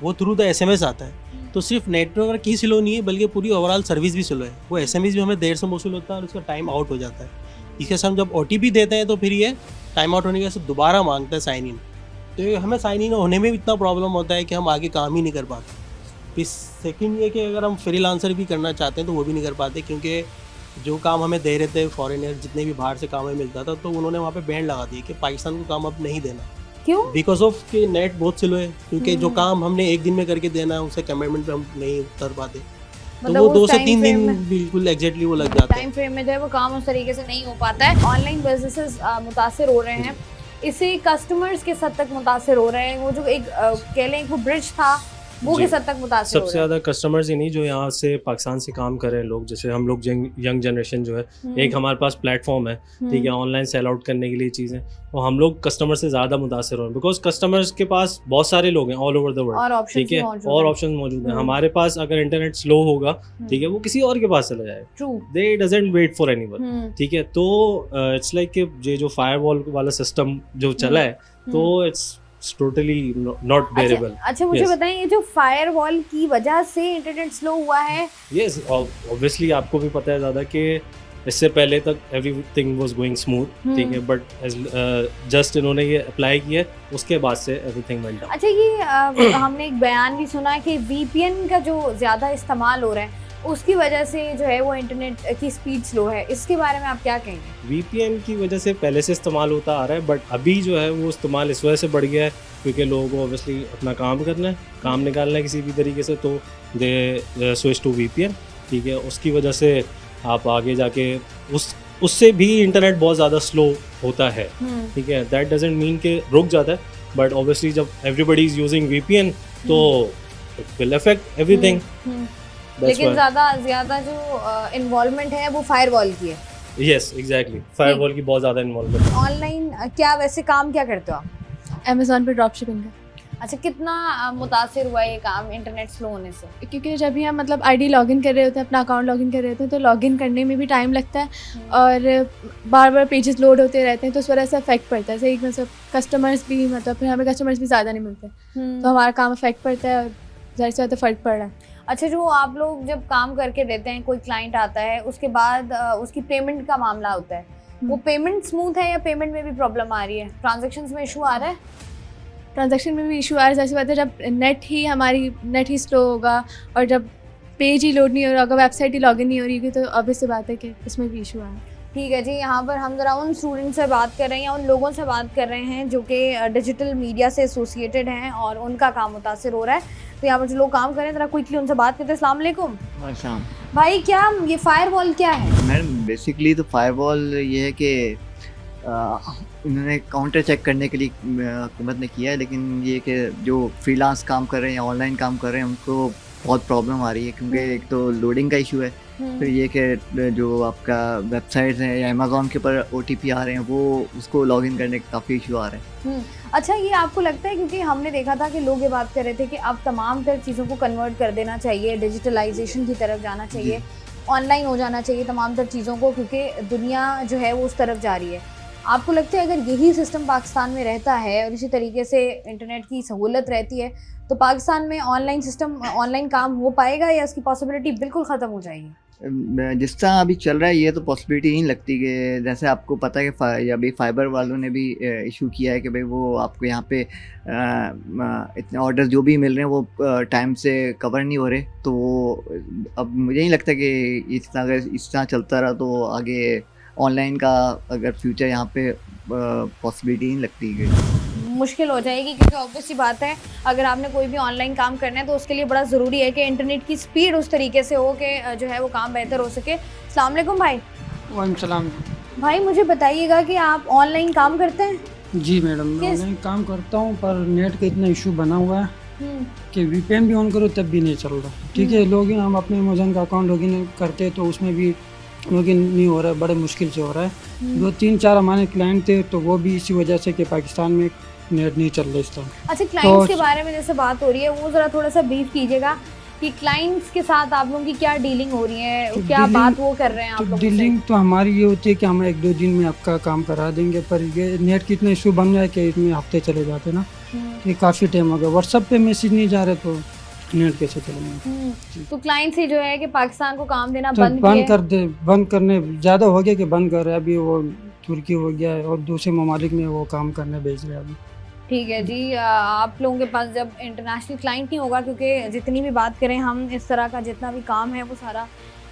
वो थ्रू द SMS आता है। तो सिर्फ नेटवर्क ही स्लो नहीं है बल्कि पूरी ओवरऑल सर्विस भी स्लो है। वो SMS भी हमें देर से मौसूल होता है और उसका टाइम आउट हो जाता है। इसके साथ हम जब OTP देते हैं तो फिर ये टाइम आउट होने के बाद दोबारा मांगता है साइन इन। तो हमें साइन इन होने में भी इतना प्रॉब्लम होता है कि हम आगे काम ही नहीं कर पाते। फिर सेकंड ये कि अगर हम फ्रीलांसर भी करना चाहते हैं तो वो भी नहीं कर पाते, क्योंकि जो काम हमें दे रहे थे फॉरेनर, जितने भी बाहर से काम हमें मिलता था, तो उन्होंने वहाँ पे बैन लगा दिया कि पाकिस्तान को काम अब नहीं देना। क्यों? बिकॉज ऑफ कि नेट बहुत स्लो है, क्योंकि जो काम हमने एक दिन में करके देना है उससे कमिटमेंट पे हम नहीं उतर पाते। तो वो 2 से 3 दिन बिल्कुल एग्जैक्टली वो लग जाता है। टाइम फ्रेम में जो है वो काम उस तरीके से नहीं हो पाता है। ऑनलाइन बिजनेसेस मुतासर हो रहे हैं, इससे कस्टमर्स किस हद तक मुतासर हो रहे हैं? वो जो एक कह लें वो ब्रिज था वो किस हद तक मुतासर हो सबसे ज़्यादा कस्टमर्स ही नहीं, जो यहाँ से पाकिस्तान से काम कर रहे हैं लोग, जैसे हम लोग यंग जनरेशन जो है, एक हमारे पास प्लेटफॉर्म है, ठीक है, ऑनलाइन सेल आउट करने के लिए चीज़ें, और हम लोग कस्टमर से ज़्यादा मुतासर हो रहे हैं बिकॉज कस्टमर्स के पास बहुत सारे लोग हैं ऑल ओवर द वर्ल्ड, ठीक है, और ऑप्शन मौजूद हैं। हमारे पास अगर इंटरनेट स्लो होगा, ठीक है, वो किसी और के पास चला जाएगा, they doesn't wait for anyone, ठीक है। तो इट्स लाइक कि जो फायरवॉल वाला सिस्टम जो चला है तो इट्स टोटली नॉट बेरेबल। अच्छा, मुझे बताएं, ये जो फायरवॉल की वजह से इंटरनेट स्लो हुआ है? यस, ऑब्वियसली आपको भी पता है ज़्यादा कि इससे पहले तक एवरीथिंग वाज गोइंग स्मूथ, ठीक है, बट जस्ट इन्होंने ये अप्लाई किया उसके बाद से एवरीथिंग वेंट डाउन। अच्छा, ये हमने एक बयान भी सुना है कि VPN का जो ज़्यादा इस्तेमाल हो रहा है उसकी वजह से जो है वो इंटरनेट की स्पीड स्लो है, इसके बारे में आप क्या कहेंगे? VPN की वजह से पहले से इस्तेमाल होता आ रहा है, बट अभी जो है वो इस्तेमाल इस वजह से बढ़ गया है क्योंकि लोगों को ऑब्वियसली अपना काम करना है, काम निकालना है किसी भी तरीके से, तो दे स्विच टू VPN, ठीक है। उसकी वजह से आप आगे जाके उससे भी इंटरनेट बहुत ज़्यादा स्लो होता है, ठीक है। दैट डजंट मीन कि रुक जाता है, बट ऑब्वियसली जब एवरीबडी इज़ यूजिंग VPN तो इट विल अफेक्ट एवरीथिंग। लेकिन ज़्यादा जो इन्वॉल्वमेंट है वो फायरवॉल की है। यस, एग्जैक्टली, फायरवॉल की बहुत ज़्यादा इन्वॉल्वमेंट। ऑनलाइन क्या वैसे काम क्या करते हो आप? अमेज़ॉन पे ड्रॉप शिपिंग का। अच्छा, कितना मुतासिर हुआ ये काम इंटरनेट स्लो होने से? क्योंकि जब भी हम मतलब आईडी लॉगिन कर रहे होते हैं, अपना अकाउंट लॉगिन कर रहे होते हैं, तो लॉगिन करने में भी टाइम लगता है और बार बार पेजेस लोड होते रहते हैं, तो उस वजह से अफेक्ट पड़ता है। सही मतलब कस्टमर्स भी मतलब फिर हमें कस्टमर्स भी ज़्यादा नहीं मिलते, तो हमारा काम अफेक्ट पड़ता है और ज़ाहिर सी बात है फ़र्क पड़ रहा है। अच्छा, जो आप लोग जब काम करके देते हैं, कोई क्लाइंट आता है, उसके बाद उसकी पेमेंट का मामला होता है, वो पेमेंट स्मूथ है या पेमेंट में भी प्रॉब्लम आ रही है, ट्रांजैक्शंस में इशू आ रहा है? ट्रांजैक्शन में भी इशू आ रहा है। जैसी बात है, जब नेट ही स्लो होगा और जब पेज ही लोड नहीं हो रहा होगा, वेबसाइट ही लॉगिन नहीं हो रही होगी, तो ऑब्वियस सी बात है कि इसमें भी इशू आ रहा है। ठीक है जी, यहाँ पर हम ज़रा उन स्टूडेंट से बात कर रहे हैं या उन लोगों से बात कर रहे हैं जो कि डिजिटल मीडिया से एसोसिएटेड हैं और उनका काम मुतासिर हो रहा है। तो यहाँ पर जो लोग काम कर रहे हैं, ज़रा क्विकली उनसे बात करते हैं। अस्सलाम वालेकुम भाई, क्या ये फायरवॉल क्या है? मैडम बेसिकली तो फायरवॉल ये है कि इन्होंने काउंटर चेक करने के लिए हुकूमत ने किया है, लेकिन ये कि जो फ्रीलांस काम कर रहे हैं या ऑनलाइन काम कर रहे हैं उनको बहुत प्रॉब्लम आ रही है, क्योंकि एक तो लोडिंग का इशू है, फिर ये कि जो आपका वेबसाइट्स हैं या अमेज़ॉन के ऊपर OTP आ रहे हैं, वो उसको लॉगिन करने का काफ़ी इशू आ रहे हैं। अच्छा, ये आपको लगता है, क्योंकि हमने देखा था कि लोग ये बात कर रहे थे कि अब तमाम तर चीज़ों को कन्वर्ट कर देना चाहिए, डिजिटलाइजेशन की तरफ जाना चाहिए, ऑनलाइन हो जाना चाहिए तमाम तर चीज़ों को, क्योंकि दुनिया जो है वो उस तरफ जा रही है। आपको लगता है अगर यही सिस्टम पाकिस्तान में रहता है और इसी तरीके से इंटरनेट की सहूलत रहती है, तो पाकिस्तान में ऑनलाइन काम हो पाएगा या इसकी पॉसिबिलिटी बिल्कुल ख़त्म हो जाएगी? जिस तरह अभी चल रहा है ये तो पॉसिबिलिटी ही नहीं लगती कि जैसे आपको पता है कि अभी फाइबर वालों ने भी इशू किया है कि भाई वो आपको यहाँ पे इतने ऑर्डर्स जो भी मिल रहे हैं वो टाइम से कवर नहीं हो रहे, तो अब मुझे नहीं लगता कि अगर इस तरह चलता रहा तो आगे ऑनलाइन का अगर फ्यूचर यहाँ पे पॉसिबिलिटी नहीं लगती कि मुश्किल हो जाएगी, क्योंकि ऑब्वियस सी बात है अगर आपने कोई भी ऑनलाइन काम करना है तो उसके लिए बड़ा ज़रूरी है कि इंटरनेट की स्पीड उस तरीके से हो कि जो है वो काम बेहतर हो सके। अस्सलाम वालेकुम भाई। वालेकुम सलाम। भाई, मुझे बताइएगा कि आप ऑनलाइन काम करते हैं? जी मैडम, मैं ऑनलाइन काम करता हूँ, पर नेट का इतना इशू बना हुआ है कि VPN भी ऑन करो तब भी नहीं चल रहा। ठीक है, लॉगिन हम अपने अमेज़न का अकाउंट लॉगिन करते तो उसमें भी लॉगिन नहीं हो रहा है, बड़े मुश्किल से हो रहा है। 2-3-4 हमारे क्लाइंट थे, तो वो भी इसी वजह से कि पाकिस्तान में नेट नहीं चल रहा इस तरह। अच्छा, क्लाइंट्स के बारे में जैसे बात हो रही है, वो ज़रा थोड़ा सा ब्रीफ कीजिएगा कि क्लाइंट्स के साथ आप लोगों की क्या डीलिंग हो रही है, तो क्या बात वो कर रहे हैं आप लोगों से? डीलिंग तो हमारी ये होती है कि हम 1-2 दिन में आपका काम करा देंगे, पर ये नेट की इतना इशू बन रहा है कि इसमें हफ्ते चले जाते ना, ये काफ़ी टाइम हो गया। व्हाट्सएप पे मैसेज नहीं जा रहे तो नेट कैसे चलेंगे? तो क्लाइंट से जो है कि पाकिस्तान को काम देना तो बंद करने ज़्यादा हो गया कि बंद कर रहे हैं। अभी वो तुर्की हो गया है और दूसरे ममालिक में वो काम करने भेज रहे हैं अभी। ठीक है जी, आप लोगों के पास जब इंटरनेशनल क्लाइंट नहीं होगा, क्योंकि जितनी भी बात करें हम, इस तरह का जितना भी काम है वो सारा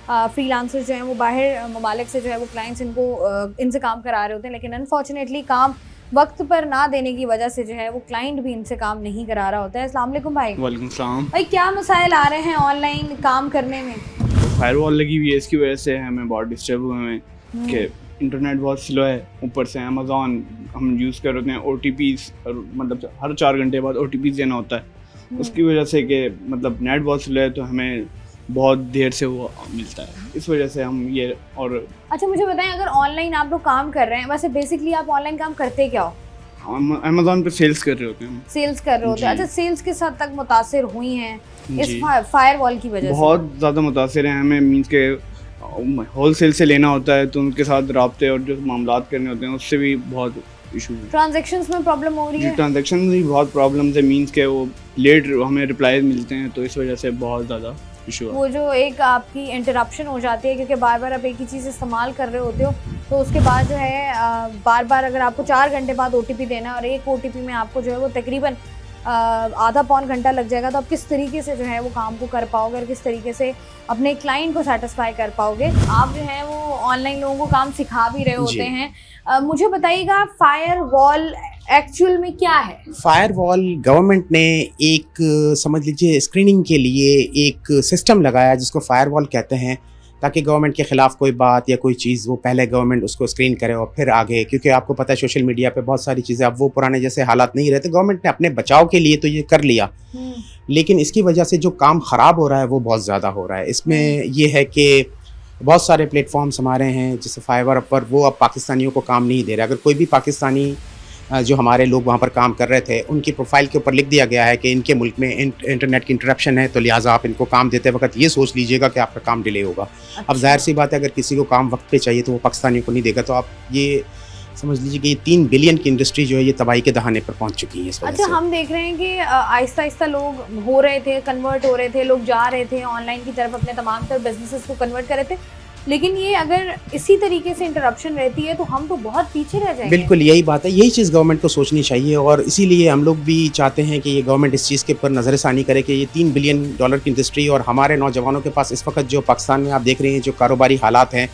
फ्रीलांसर्स जो हैं वो बाहर ममालिक से जो है वो क्लाइंट्स इनसे काम करा रहे होते हैं, लेकिन अनफॉर्चुनेटली काम वक्त पर ना देने की वजह से जो है वो क्लाइंट भी इनसे काम नहीं करा रहा होता है। अस्सलाम वालेकुम भाई। वालेकुम सलाम। भाई, क्या मसाइल आ रहे हैं ऑनलाइन काम करने में? फायरवॉल लगी हुई है, इसकी वजह से हमें बहुत डिस्टर्ब हुए हैं कि इंटरनेट बहुत स्लो है, ऊपर से अमेज़ॉन हम यूज़ कर रहे हैं, OTPs मतलब हर 4 घंटे बाद OTPs देना होता है, उसकी वजह से कि मतलब नेट बहुत स्लो है, तो हमें बहुत देर से वो मिलता है, इस वजह से हम ये और। अच्छा, मुझे बताएं, अगर ऑनलाइन आप लोग काम कर रहे हैं, वैसे बेसिकली आप ऑनलाइन काम करते क्या हो? अमेज़ॉन पे सेल्स कर रहे होते हैं। सेल्स कर रहे होते हैं। अच्छा, सेल्स किस हद तक मुतासिर हुई हैं इस फायरवॉल की वजह से? बहुत ज़्यादा मुतासिर हैं। हमें मीन्स के होल सेल से लेना होता है, तो उनके साथ राब्ते और जो मामलात करने होते हैं उससे भी बहुत इशू है। ट्रांजैक्शंस में प्रॉब्लम हो रही है? ट्रांजैक्शन में भी बहुत प्रॉब्लम है, मीन्स के वो लेट हमें रिप्लाई मिलते हैं, तो इस वजह से बहुत ज़्यादा इशू है। वो जो एक आपकी इंटरप्शन हो जाती है, क्योंकि बार बार आप एक ही चीज़ इस्तेमाल कर रहे होते हो, तो उसके बाद जो है बार बार अगर आपको 4 घंटे बाद OTP देना और एक OTP में आपको जो है वो तकरीबन आधा पौन घंटा लग जाएगा, तो आप किस तरीके से जो है वो काम को कर पाओगे और किस तरीके से अपने क्लाइंट को सेटिस्फाई कर पाओगे? आप जो है वो ऑनलाइन लोगों को काम सिखा भी रहे होते हैं, मुझे बताइएगा फायरवॉल एक्चुअल में क्या है? फायरवॉल गवर्नमेंट ने एक समझ लीजिए स्क्रीनिंग के लिए एक सिस्टम लगाया जिसको फायरवॉल कहते हैं, ताकि गवर्नमेंट के ख़िलाफ़ कोई बात या कोई चीज़ वो पहले गवर्नमेंट उसको स्क्रीन करे और फिर आगे, क्योंकि आपको पता है सोशल मीडिया पे बहुत सारी चीज़ें अब वो पुराने जैसे हालात नहीं रहते। गवर्नमेंट ने अपने बचाव के लिए तो ये कर लिया, लेकिन इसकी वजह से जो काम ख़राब हो रहा है वो बहुत ज़्यादा हो रहा है। इसमें ये है कि बहुत सारे प्लेटफॉर्म्स हमारे हैं जैसे फाइवर पर, वो अब पाकिस्तानियों को काम नहीं दे रहे। अगर कोई भी पाकिस्तानी जो हमारे लोग वहाँ पर काम कर रहे थे उनकी प्रोफाइल के ऊपर लिख दिया गया है कि इनके मुल्क में इंटरनेट की इंटरप्शन है, तो लिहाजा आप इनको काम देते वक्त ये सोच लीजिएगा कि आपका काम डिले होगा। अब जाहिर सी बात है, अगर किसी को काम वक्त पे चाहिए तो वो पाकिस्तानियों को नहीं देगा। तो आप ये समझ लीजिए कि ये 3 बिलियन की इंडस्ट्री जो है ये तबाही के दहाने पर पहुंच चुकी है इस वजह अच्छा, से। हम देख रहे हैं कि आहिस्ता आहिस्ता लोग हो रहे थे, कन्वर्ट हो रहे थे, लोग जा रहे थे ऑनलाइन की तरफ, अपने तमाम तर बिजनेसेस को कन्वर्ट कर रहे थे, लेकिन ये अगर इसी तरीके से इंटरप्शन रहती है तो हम तो बहुत पीछे रह जाएंगे। बिल्कुल यही बात है, यही चीज़ गवर्नमेंट को सोचनी चाहिए और इसीलिए हम लोग भी चाहते हैं कि ये गवर्नमेंट इस चीज़ के ऊपर नज़रसानी करे कि ये $3 बिलियन की इंडस्ट्री और हमारे नौजवानों के पास इस वक्त जो पाकिस्तान में आप देख रहे हैं जो कारोबारी हालात हैं,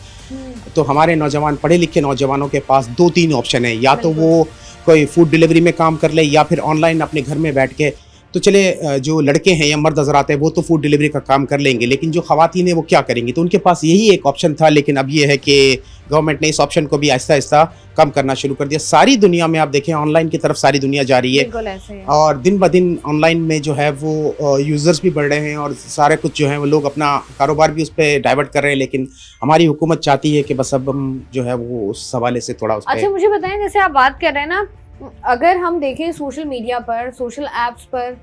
तो हमारे नौजवान, पढ़े लिखे नौजवानों के पास 2-3 ऑप्शन है, या तो वो कोई फूड डिलीवरी में काम कर ले या फिर ऑनलाइन अपने घर में बैठ के, तो चले जो लड़के हैं या मर्द हजरात हैं वो तो फूड डिलीवरी का काम कर लेंगे, लेकिन जो ख़वातीन हैं वो क्या करेंगी? तो उनके पास यही एक ऑप्शन था, लेकिन अब ये है कि गवर्नमेंट ने इस ऑप्शन को भी आहिस्ता आहिस्ता कम करना शुरू कर दिया। सारी दुनिया में आप देखें ऑनलाइन की तरफ सारी दुनिया जा रही है और दिन ब दिन ऑनलाइन में जो है वो यूज़र्स भी बढ़ रहे हैं और सारे कुछ जो है वो लोग अपना कारोबार भी उस पर डाइवर्ट कर रहे हैं, लेकिन हमारी हुकूमत चाहती है कि बस अब हम जो है वो उस हवाले से थोड़ा उस पर। अच्छा, मुझे बताएं, जैसे आप बात कर रहे हैं ना, अगर हम देखें सोशल मीडिया पर, सोशल एप्स पर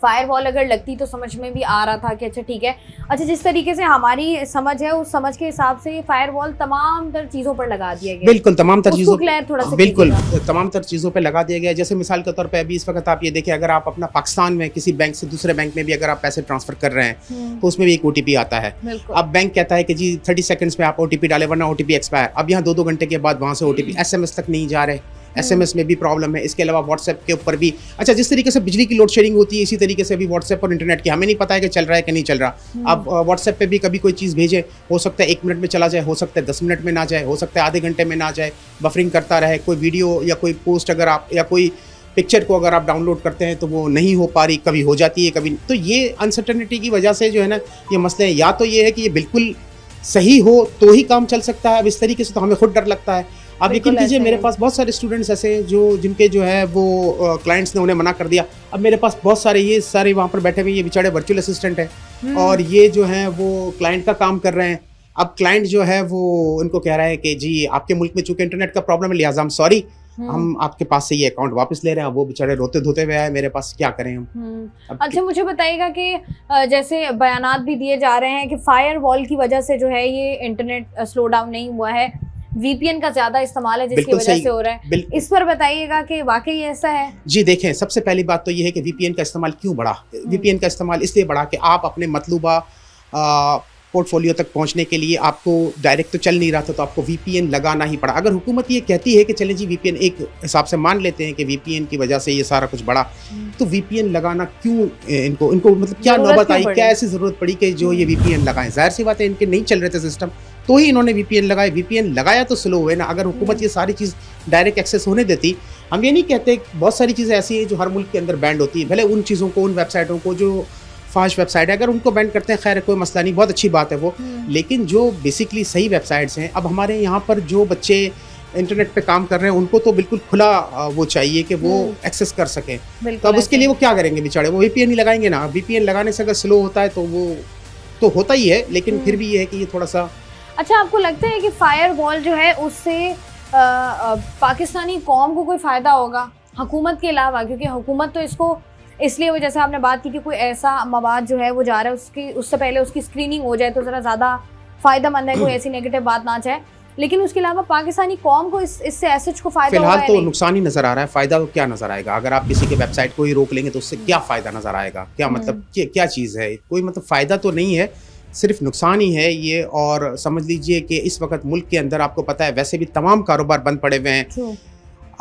फायरवॉल अगर लगती तो समझ में भी आ रहा था कि अच्छा ठीक है। अच्छा, जिस तरीके से हमारी समझ है उस समझ के हिसाब से फायरवॉल तमाम तर चीज़ों पर लगा दिया गया। बिल्कुल तमाम तर चीज़ों, बिल्कुल कीजिएगा। तमाम तर चीज़ों पे लगा दिया गया। जैसे मिसाल के तौर पे अभी इस वक्त आप ये देखिए, अगर आप अपना पाकिस्तान में किसी बैंक से दूसरे बैंक में भी अगर आप पैसे ट्रांसफर कर रहे हैं तो उसमें भी एक OTP आता है। अब बैंक कहता है कि जी 30 सेकंड्स में आप OTP डालें वरना OTP एक्सपायर। अब यहाँ 2-2 घंटे के बाद वहाँ से OTP SMS तक नहीं जा रहे, SMS में भी प्रॉब्लम है। इसके अलावा व्हाट्सएप के ऊपर भी, अच्छा जिस तरीके से बिजली की लोड शेडिंग होती है इसी तरीके से भी व्हाट्सएप और इंटरनेट की, हमें नहीं पता है कि चल रहा है कि नहीं चल रहा। अब व्हाट्सएप पे भी कभी कोई चीज़ भेजे, हो सकता है 1 मिनट में चला जाए, हो सकता है 10 मिनट में ना जाए, हो सकता है आधे घंटे में ना जाए, बफरिंग करता रहे। कोई वीडियो या कोई पोस्ट अगर आप या कोई पिक्चर को अगर आप डाउनलोड करते हैं तो वो नहीं हो पा रही, कभी हो जाती है कभी। तो ये अनसर्टेनिटी की वजह से जो है ना ये मसले हैं। या तो ये है कि ये बिल्कुल सही हो तो ही काम चल सकता है, अब इस तरीके से तो हमें खुद डर लगता है। आप यकीन कीजिए मेरे पास बहुत सारे स्टूडेंट्स ऐसे जो जिनके जो है वो क्लाइंट्स ने उन्हें मना कर दिया। अब मेरे पास बहुत सारे ये सारे वहाँ पर बैठे हुए ये बेचारे वर्चुअल असिस्टेंट हैं और ये जो है वो क्लाइंट का काम कर रहे हैं। अब क्लाइंट जो है वो उनको कह रहा है कि जी आपके मुल्क में चूंकि इंटरनेट का प्रॉब्लम है लिहाजा हम सॉरी, हम आपके पास से ये अकाउंट वापस ले रहे हैं। वो बेचारे रोते धोते हुए आए मेरे पास, क्या करें हम। अच्छा, मुझे बताइएगा कि जैसे बयानात भी दिए जा रहे हैं कि फायरवॉल की वजह से जो है ये इंटरनेट स्लो डाउन नहीं हुआ है, VPN का ज़्यादा इस्तेमाल है जिसकी वजह से हो रहा है। इस पर बताइएगा कि वाकई ऐसा है? जी देखें, सबसे पहली बात तो ये है कि VPN का इस्तेमाल क्यों बढ़ा। VPN का इस्तेमाल इसलिए बढ़ा कि आप अपने मतलूबा पोर्टफोलियो तक पहुंचने के लिए आपको डायरेक्ट तो चल नहीं रहा था, तो आपको VPN लगाना ही पड़ा। अगर हुकूमत ये कहती है कि चलें जी VPN, एक हिसाब से मान लेते हैं कि VPN की वजह से ये सारा कुछ बढ़ा, तो VPN लगाना क्यों इनको मतलब क्या नौबत आई, क्या ऐसी ज़रूरत पड़ी कि जो ये VPN लगाएं? जाहिर सी बात है इनके नहीं चल रहे थे सिस्टम, तो ही इन्होंने VPN लगाए। VPN लगाया तो स्लो हुए ना। अगर हुकूमत ये सारी चीज़ डायरेक्ट एक्सेस होने देती, हम ये नहीं कहते, बहुत सारी चीज़ें ऐसी हैं जो हर मुल्क के अंदर बैंड होती है। भले उन चीज़ों को, उन वेबसाइटों को जो फाश वेबसाइट है, अगर उनको बैन करते हैं खैर कोई मसला नहीं, बहुत अच्छी बात है वो। लेकिन जो बेसिकली सही वेबसाइट्स हैं, अब हमारे यहाँ पर जो बच्चे इंटरनेट पे काम कर रहे हैं उनको तो बिल्कुल खुला वो चाहिए कि वो एक्सेस कर सकें। तो अब उसके लिए वो क्या करेंगे बेचारे, वो VPN ही लगाएंगे ना। VPN लगाने से अगर स्लो होता है तो वो तो होता ही है, लेकिन फिर भी ये है कि ये थोड़ा सा। अच्छा, आपको लगता है कि फायरवॉल जो है उससे पाकिस्तानी कौम को कोई फ़ायदा होगा हुकूमत के अलावा? क्योंकि हुकूमत तो इसको इसलिए, वो जैसे आपने बात की कि कोई ऐसा मवाद जो है वो जा रहा है उससे पहले उसकी स्क्रीनिंग हो जाए तो ज़रा ज़्यादा फ़ायदेमंद है, कोई ऐसी नेगेटिव बात ना जाए। लेकिन उसके अलावा पाकिस्तानी कौम को इससे ऐसे को फ़ायदा फिलहाल तो नुकसान ही नज़र आ रहा है, फ़ायदा तो क्या नज़र आएगा? अगर आप किसी के वेबसाइट को ही रोक लेंगे तो उससे क्या फ़ायदा नज़र आएगा? क्या मतलब क्या चीज़ है? कोई मतलब फ़ायदा तो नहीं है, सिर्फ नुकसान ही है ये। और समझ लीजिए कि इस वक्त मुल्क के अंदर आपको पता है वैसे भी तमाम कारोबार बंद पड़े हुए हैं।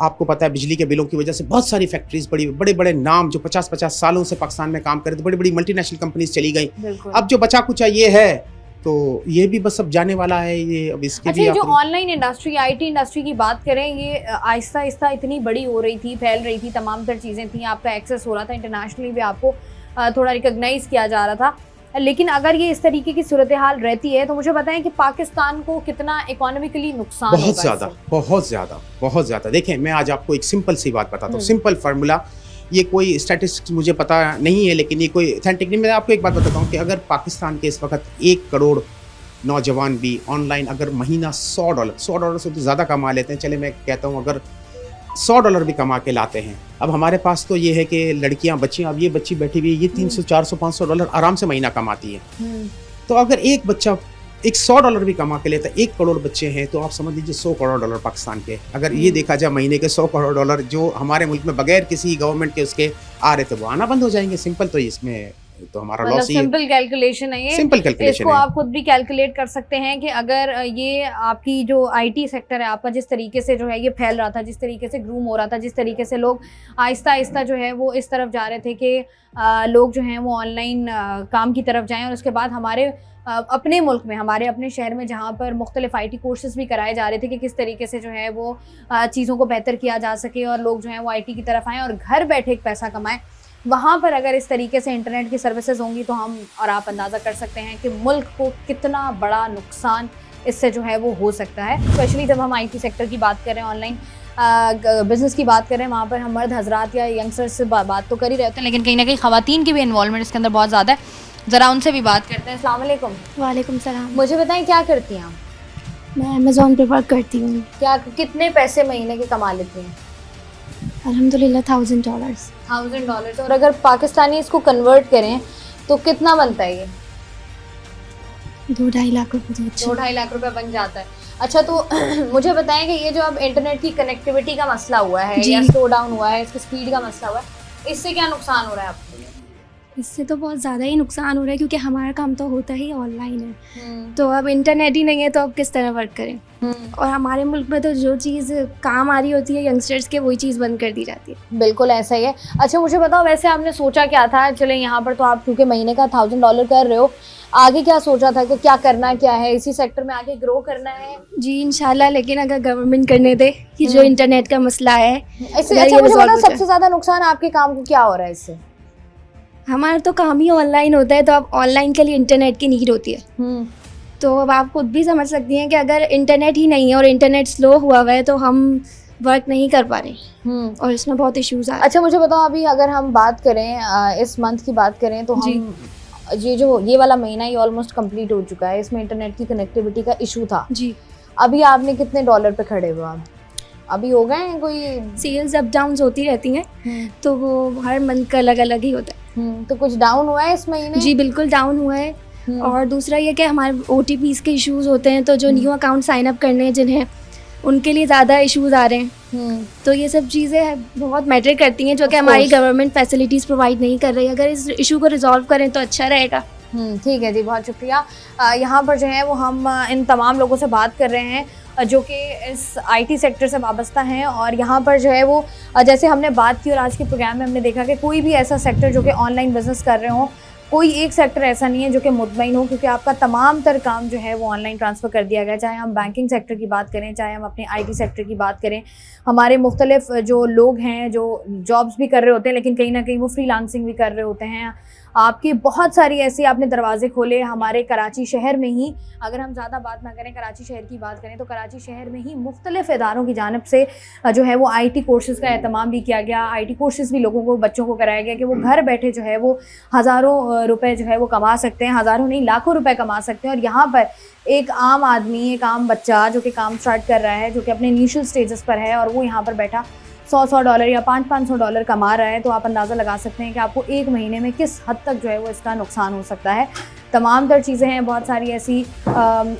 आपको पता है बिजली के बिलों की वजह से बहुत सारी फैक्ट्रीज, बड़े बड़े नाम जो 50-50 सालों से पाकिस्तान में काम कर रहे थे, बड़ी बड़ी मल्टीनेशनल कंपनीज चली गई। अब जो बचा कुचा ये है तो ये भी बस अब जाने वाला है ये। अब इसके अच्छा, जो ऑनलाइन इंडस्ट्री, IT इंडस्ट्री की बात करें, ये आहिस्ता आहिस्ता इतनी बड़ी हो रही थी, फैल रही थी, तमाम तर चीज़ें थी, आपका एक्सेस हो रहा था, इंटरनेशनली भी आपको थोड़ा रिकॉग्नाइज किया जा रहा था। लेकिन अगर ये इस तरीके की सूरत हाल रहती है तो मुझे बताएं कि पाकिस्तान को कितना इकोनॉमिकली नुकसान होगा? बहुत ज़्यादा। देखें, मैं आज आपको एक सिंपल सी बात बताता हूँ, सिंपल फार्मूला। ये कोई स्टैटिस्टिक्स मुझे पता नहीं है, लेकिन ये कोई ऑथेंटिक नहीं। मैं आपको एक बात बताता हूँ कि अगर पाकिस्तान के इस वक्त 1 करोड़ नौजवान भी ऑनलाइन अगर महीना $100 से तो ज़्यादा कमा लेते हैं, चले मैं कहता हूँ अगर $100 भी कमा के लाते हैं। अब हमारे पास तो ये है कि लड़कियां बच्चियां, अब ये बच्ची बैठी हुई है, ये $300 400 $500 आराम से महीना कमाती है। तो अगर एक बच्चा एक $100 भी कमा के लेता है, 1 करोड़ बच्चे हैं, तो आप समझ लीजिए $100 करोड़ पाकिस्तान के। अगर ये देखा जाए महीने के $100 करोड़ जो हमारे मुल्क में बगैर किसी गवर्नमेंट के उसके आ रहे थे, वो आना बंद हो जाएंगे। सिंपल, तो इसमें तो हमारा लॉस ही है। सिंपल कैलकुलेशन है ये, सिंपल कैलकुलेशन इसको है। आप खुद भी कैलकुलेट कर सकते हैं कि अगर ये आपकी जो आईटी सेक्टर है आपका जिस तरीके से जो है ये फैल रहा था, जिस तरीके से ग्रूम हो रहा था, जिस तरीके से लोग आहिस्ता आहिस्ता जो है वो इस तरफ जा रहे थे कि लोग जो हैं वो ऑनलाइन काम की तरफ जाएं, और उसके बाद हमारे अपने मुल्क में, हमारे अपने शहर में जहाँ पर मुख्तलिफ IT कोर्सेज़ भी कराए जा रहे थे कि किस तरीके से जो है वो चीज़ों को बेहतर किया जा सके और लोग जो हैं वो IT की तरफ आएँ और घर बैठे एक पैसा कमाएँ। वहाँ पर अगर इस तरीके से इंटरनेट की सर्विसेज होंगी तो हम और आप अंदाज़ा कर सकते हैं कि मुल्क को कितना बड़ा नुकसान इससे जो है वो हो सकता है। स्पेशली जब हम IT सेक्टर की बात कर रहे हैं, ऑनलाइन बिज़नेस की बात कर रहे हैं, वहाँ पर हम मर्द हजरात या यंगस्टर्स से बात तो कर ही रहे होते हैं, लेकिन कहीं ना कहीं ख़वातीन की भी इन्वॉल्वमेंट इसके अंदर बहुत ज़्यादा है। ज़रा उनसे भी बात करते हैं। अस्सलाम वालेकुम। वालेकुम सलाम। मुझे बताएं क्या करती हैं आप? मैं अमेज़ॉन पे वर्क करती हूँ। क्या कितने पैसे महीने के कमा लेती हैं? अल्हम्दुलिल्लाह $1000। $1000। और अगर पाकिस्तानी इसको कन्वर्ट करें तो कितना बनता है ये? 2-2.5 लाख रुपये। 2-2.5 लाख रुपए बन जाता है। अच्छा, तो मुझे बताएं कि ये जो अब इंटरनेट की कनेक्टिविटी का मसला हुआ है या स्लो डाउन हुआ है, इसकी स्पीड का मसला हुआ है, इससे क्या नुकसान हो रहा है आपको? इससे तो बहुत ज़्यादा ही नुकसान हो रहा है, क्योंकि हमारा काम तो होता ही ऑनलाइन है। तो अब इंटरनेट ही नहीं है तो अब किस तरह वर्क करें। और हमारे मुल्क में तो जो चीज़ काम आ रही होती है यंगस्टर्स के, वही चीज़ बंद कर दी जाती है। बिल्कुल ऐसा ही है। अच्छा, मुझे बताओ वैसे आपने सोचा क्या था? चले यहाँ पर तो आप क्योंकि महीने का $1000 कर रहे हो, आगे क्या सोचा था कि क्या करना क्या है, इसी सेक्टर में आगे ग्रो करना है? जी इंशाल्लाह, लेकिन अगर गवर्नमेंट करने दे कि जो इंटरनेट का मसला है इससे। अच्छा, मुझे बताओ सबसे ज़्यादा नुकसान आपके काम को क्या हो रहा है इससे? हमारा तो काम ही ऑनलाइन होता है, तो अब ऑनलाइन के लिए इंटरनेट की नीड होती है। तो अब आप खुद भी समझ सकती हैं कि अगर इंटरनेट ही नहीं है और इंटरनेट स्लो हुआ हुआ है तो हम वर्क नहीं कर पा रहे और इसमें बहुत इश्यूज आ रहे हैं। अच्छा, मुझे बताओ अभी अगर हम बात करें इस मंथ की बात करें तो हम ये वाला महीना ही ऑलमोस्ट कंप्लीट हो चुका है, इसमें इंटरनेट की कनेक्टिविटी का इशू था जी। अभी आपने कितने डॉलर पे खड़े हुए आप? अभी हो गए हैं? कोई सेल्स अप डाउन होती रहती हैं, तो वो हर मंथ का अलग अलग ही होता है। तो कुछ डाउन हुआ है इस महीने? जी बिल्कुल डाउन हुआ है। और दूसरा ये कि हमारे OTPs के इश्यूज होते हैं, तो जो न्यू अकाउंट साइन अप करने हैं जिन्हें, उनके लिए ज़्यादा इश्यूज आ रहे हैं। तो ये सब चीज़ें बहुत मैटर करती हैं जो कि हमारी गवर्नमेंट फैसिलिटीज़ प्रोवाइड नहीं कर रही। अगर इस इशू को रिजॉल्व करें तो अच्छा रहेगा। ठीक है जी, बहुत शुक्रिया। यहाँ पर जो है वो हम इन तमाम लोगों से बात कर रहे हैं जो कि इस IT सेक्टर से वाबस्ता हैं, और यहाँ पर जो है वो जैसे हमने बात की और आज के प्रोग्राम में हमने देखा कि कोई भी ऐसा सेक्टर जो कि ऑनलाइन बिजनेस कर रहे हों, कोई एक सेक्टर ऐसा नहीं है जो कि मुतमईन हो, क्योंकि आपका तमाम तर काम जो है वो ऑनलाइन ट्रांसफ़र कर दिया गया। चाहे हम बैंकिंग सेक्टर की बात करें, चाहे हम अपने IT सेक्टर की बात करें, हमारे मुख्तलिफ जो लोग हैं जो जॉब्स भी कर रहे होते हैं लेकिन कहीं ना कहीं वो फ्रीलांसिंग भी कर रहे होते हैं। आपकी बहुत सारी ऐसी आपने दरवाजे खोले हमारे कराची शहर में ही। अगर हम ज़्यादा बात ना करें, कराची शहर की बात करें तो कराची शहर में ही मुख्तलिफ इदारों की जानिब से जो है वो IT कोर्सेज़ का एहतमाम भी किया गया। IT कोर्सेज़ भी लोगों को, बच्चों को कराया गया कि वो घर बैठे जो है वो हज़ारों रुपए जो है वो कमा सकते हैं, हज़ारों नहीं लाखों रुपए कमा सकते हैं। और यहाँ पर एक आम आदमी, एक आम बच्चा जो कि काम स्टार्ट कर रहा है, जो कि अपने इनिशियल स्टेजेस पर है, और वो यहाँ पर बैठा $100 या $500 कमा रहा है, तो आप अंदाज़ा लगा सकते हैं कि आपको एक महीने में किस हद तक जो है वो इसका नुकसान हो सकता है। तमाम तर चीज़ें हैं, बहुत सारी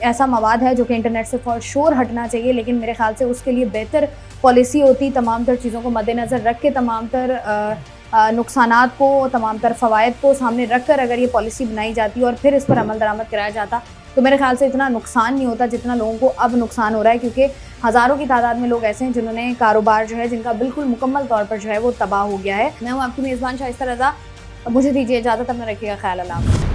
ऐसा मवाद है जो कि इंटरनेट से फॉर श्योर हटना चाहिए, लेकिन मेरे ख्याल से उसके लिए बेहतर पॉलिसी होती। तमाम तर चीज़ों को मद्देनज़र रख के, तमाम तर नुकसानात को, तमाम तर फ़वाइद को सामने रख कर अगर ये पॉलिसी बनाई जाती और फिर इस पर अमल दरामद कराया जाता तो मेरे ख्याल से इतना नुकसान नहीं होता जितना लोगों को अब नुकसान हो रहा है, क्योंकि हज़ारों की तादाद में लोग ऐसे हैं जिन्होंने कारोबार जो है, जिनका बिल्कुल मुकम्मल तौर पर जो है वो तबाह हो गया है। मैं हूँ आपकी मेज़बान शाइस्ता रज़ा, मुझे दीजिए इजाज़त, अपना रखिएगा ख्याल। अल्लाह।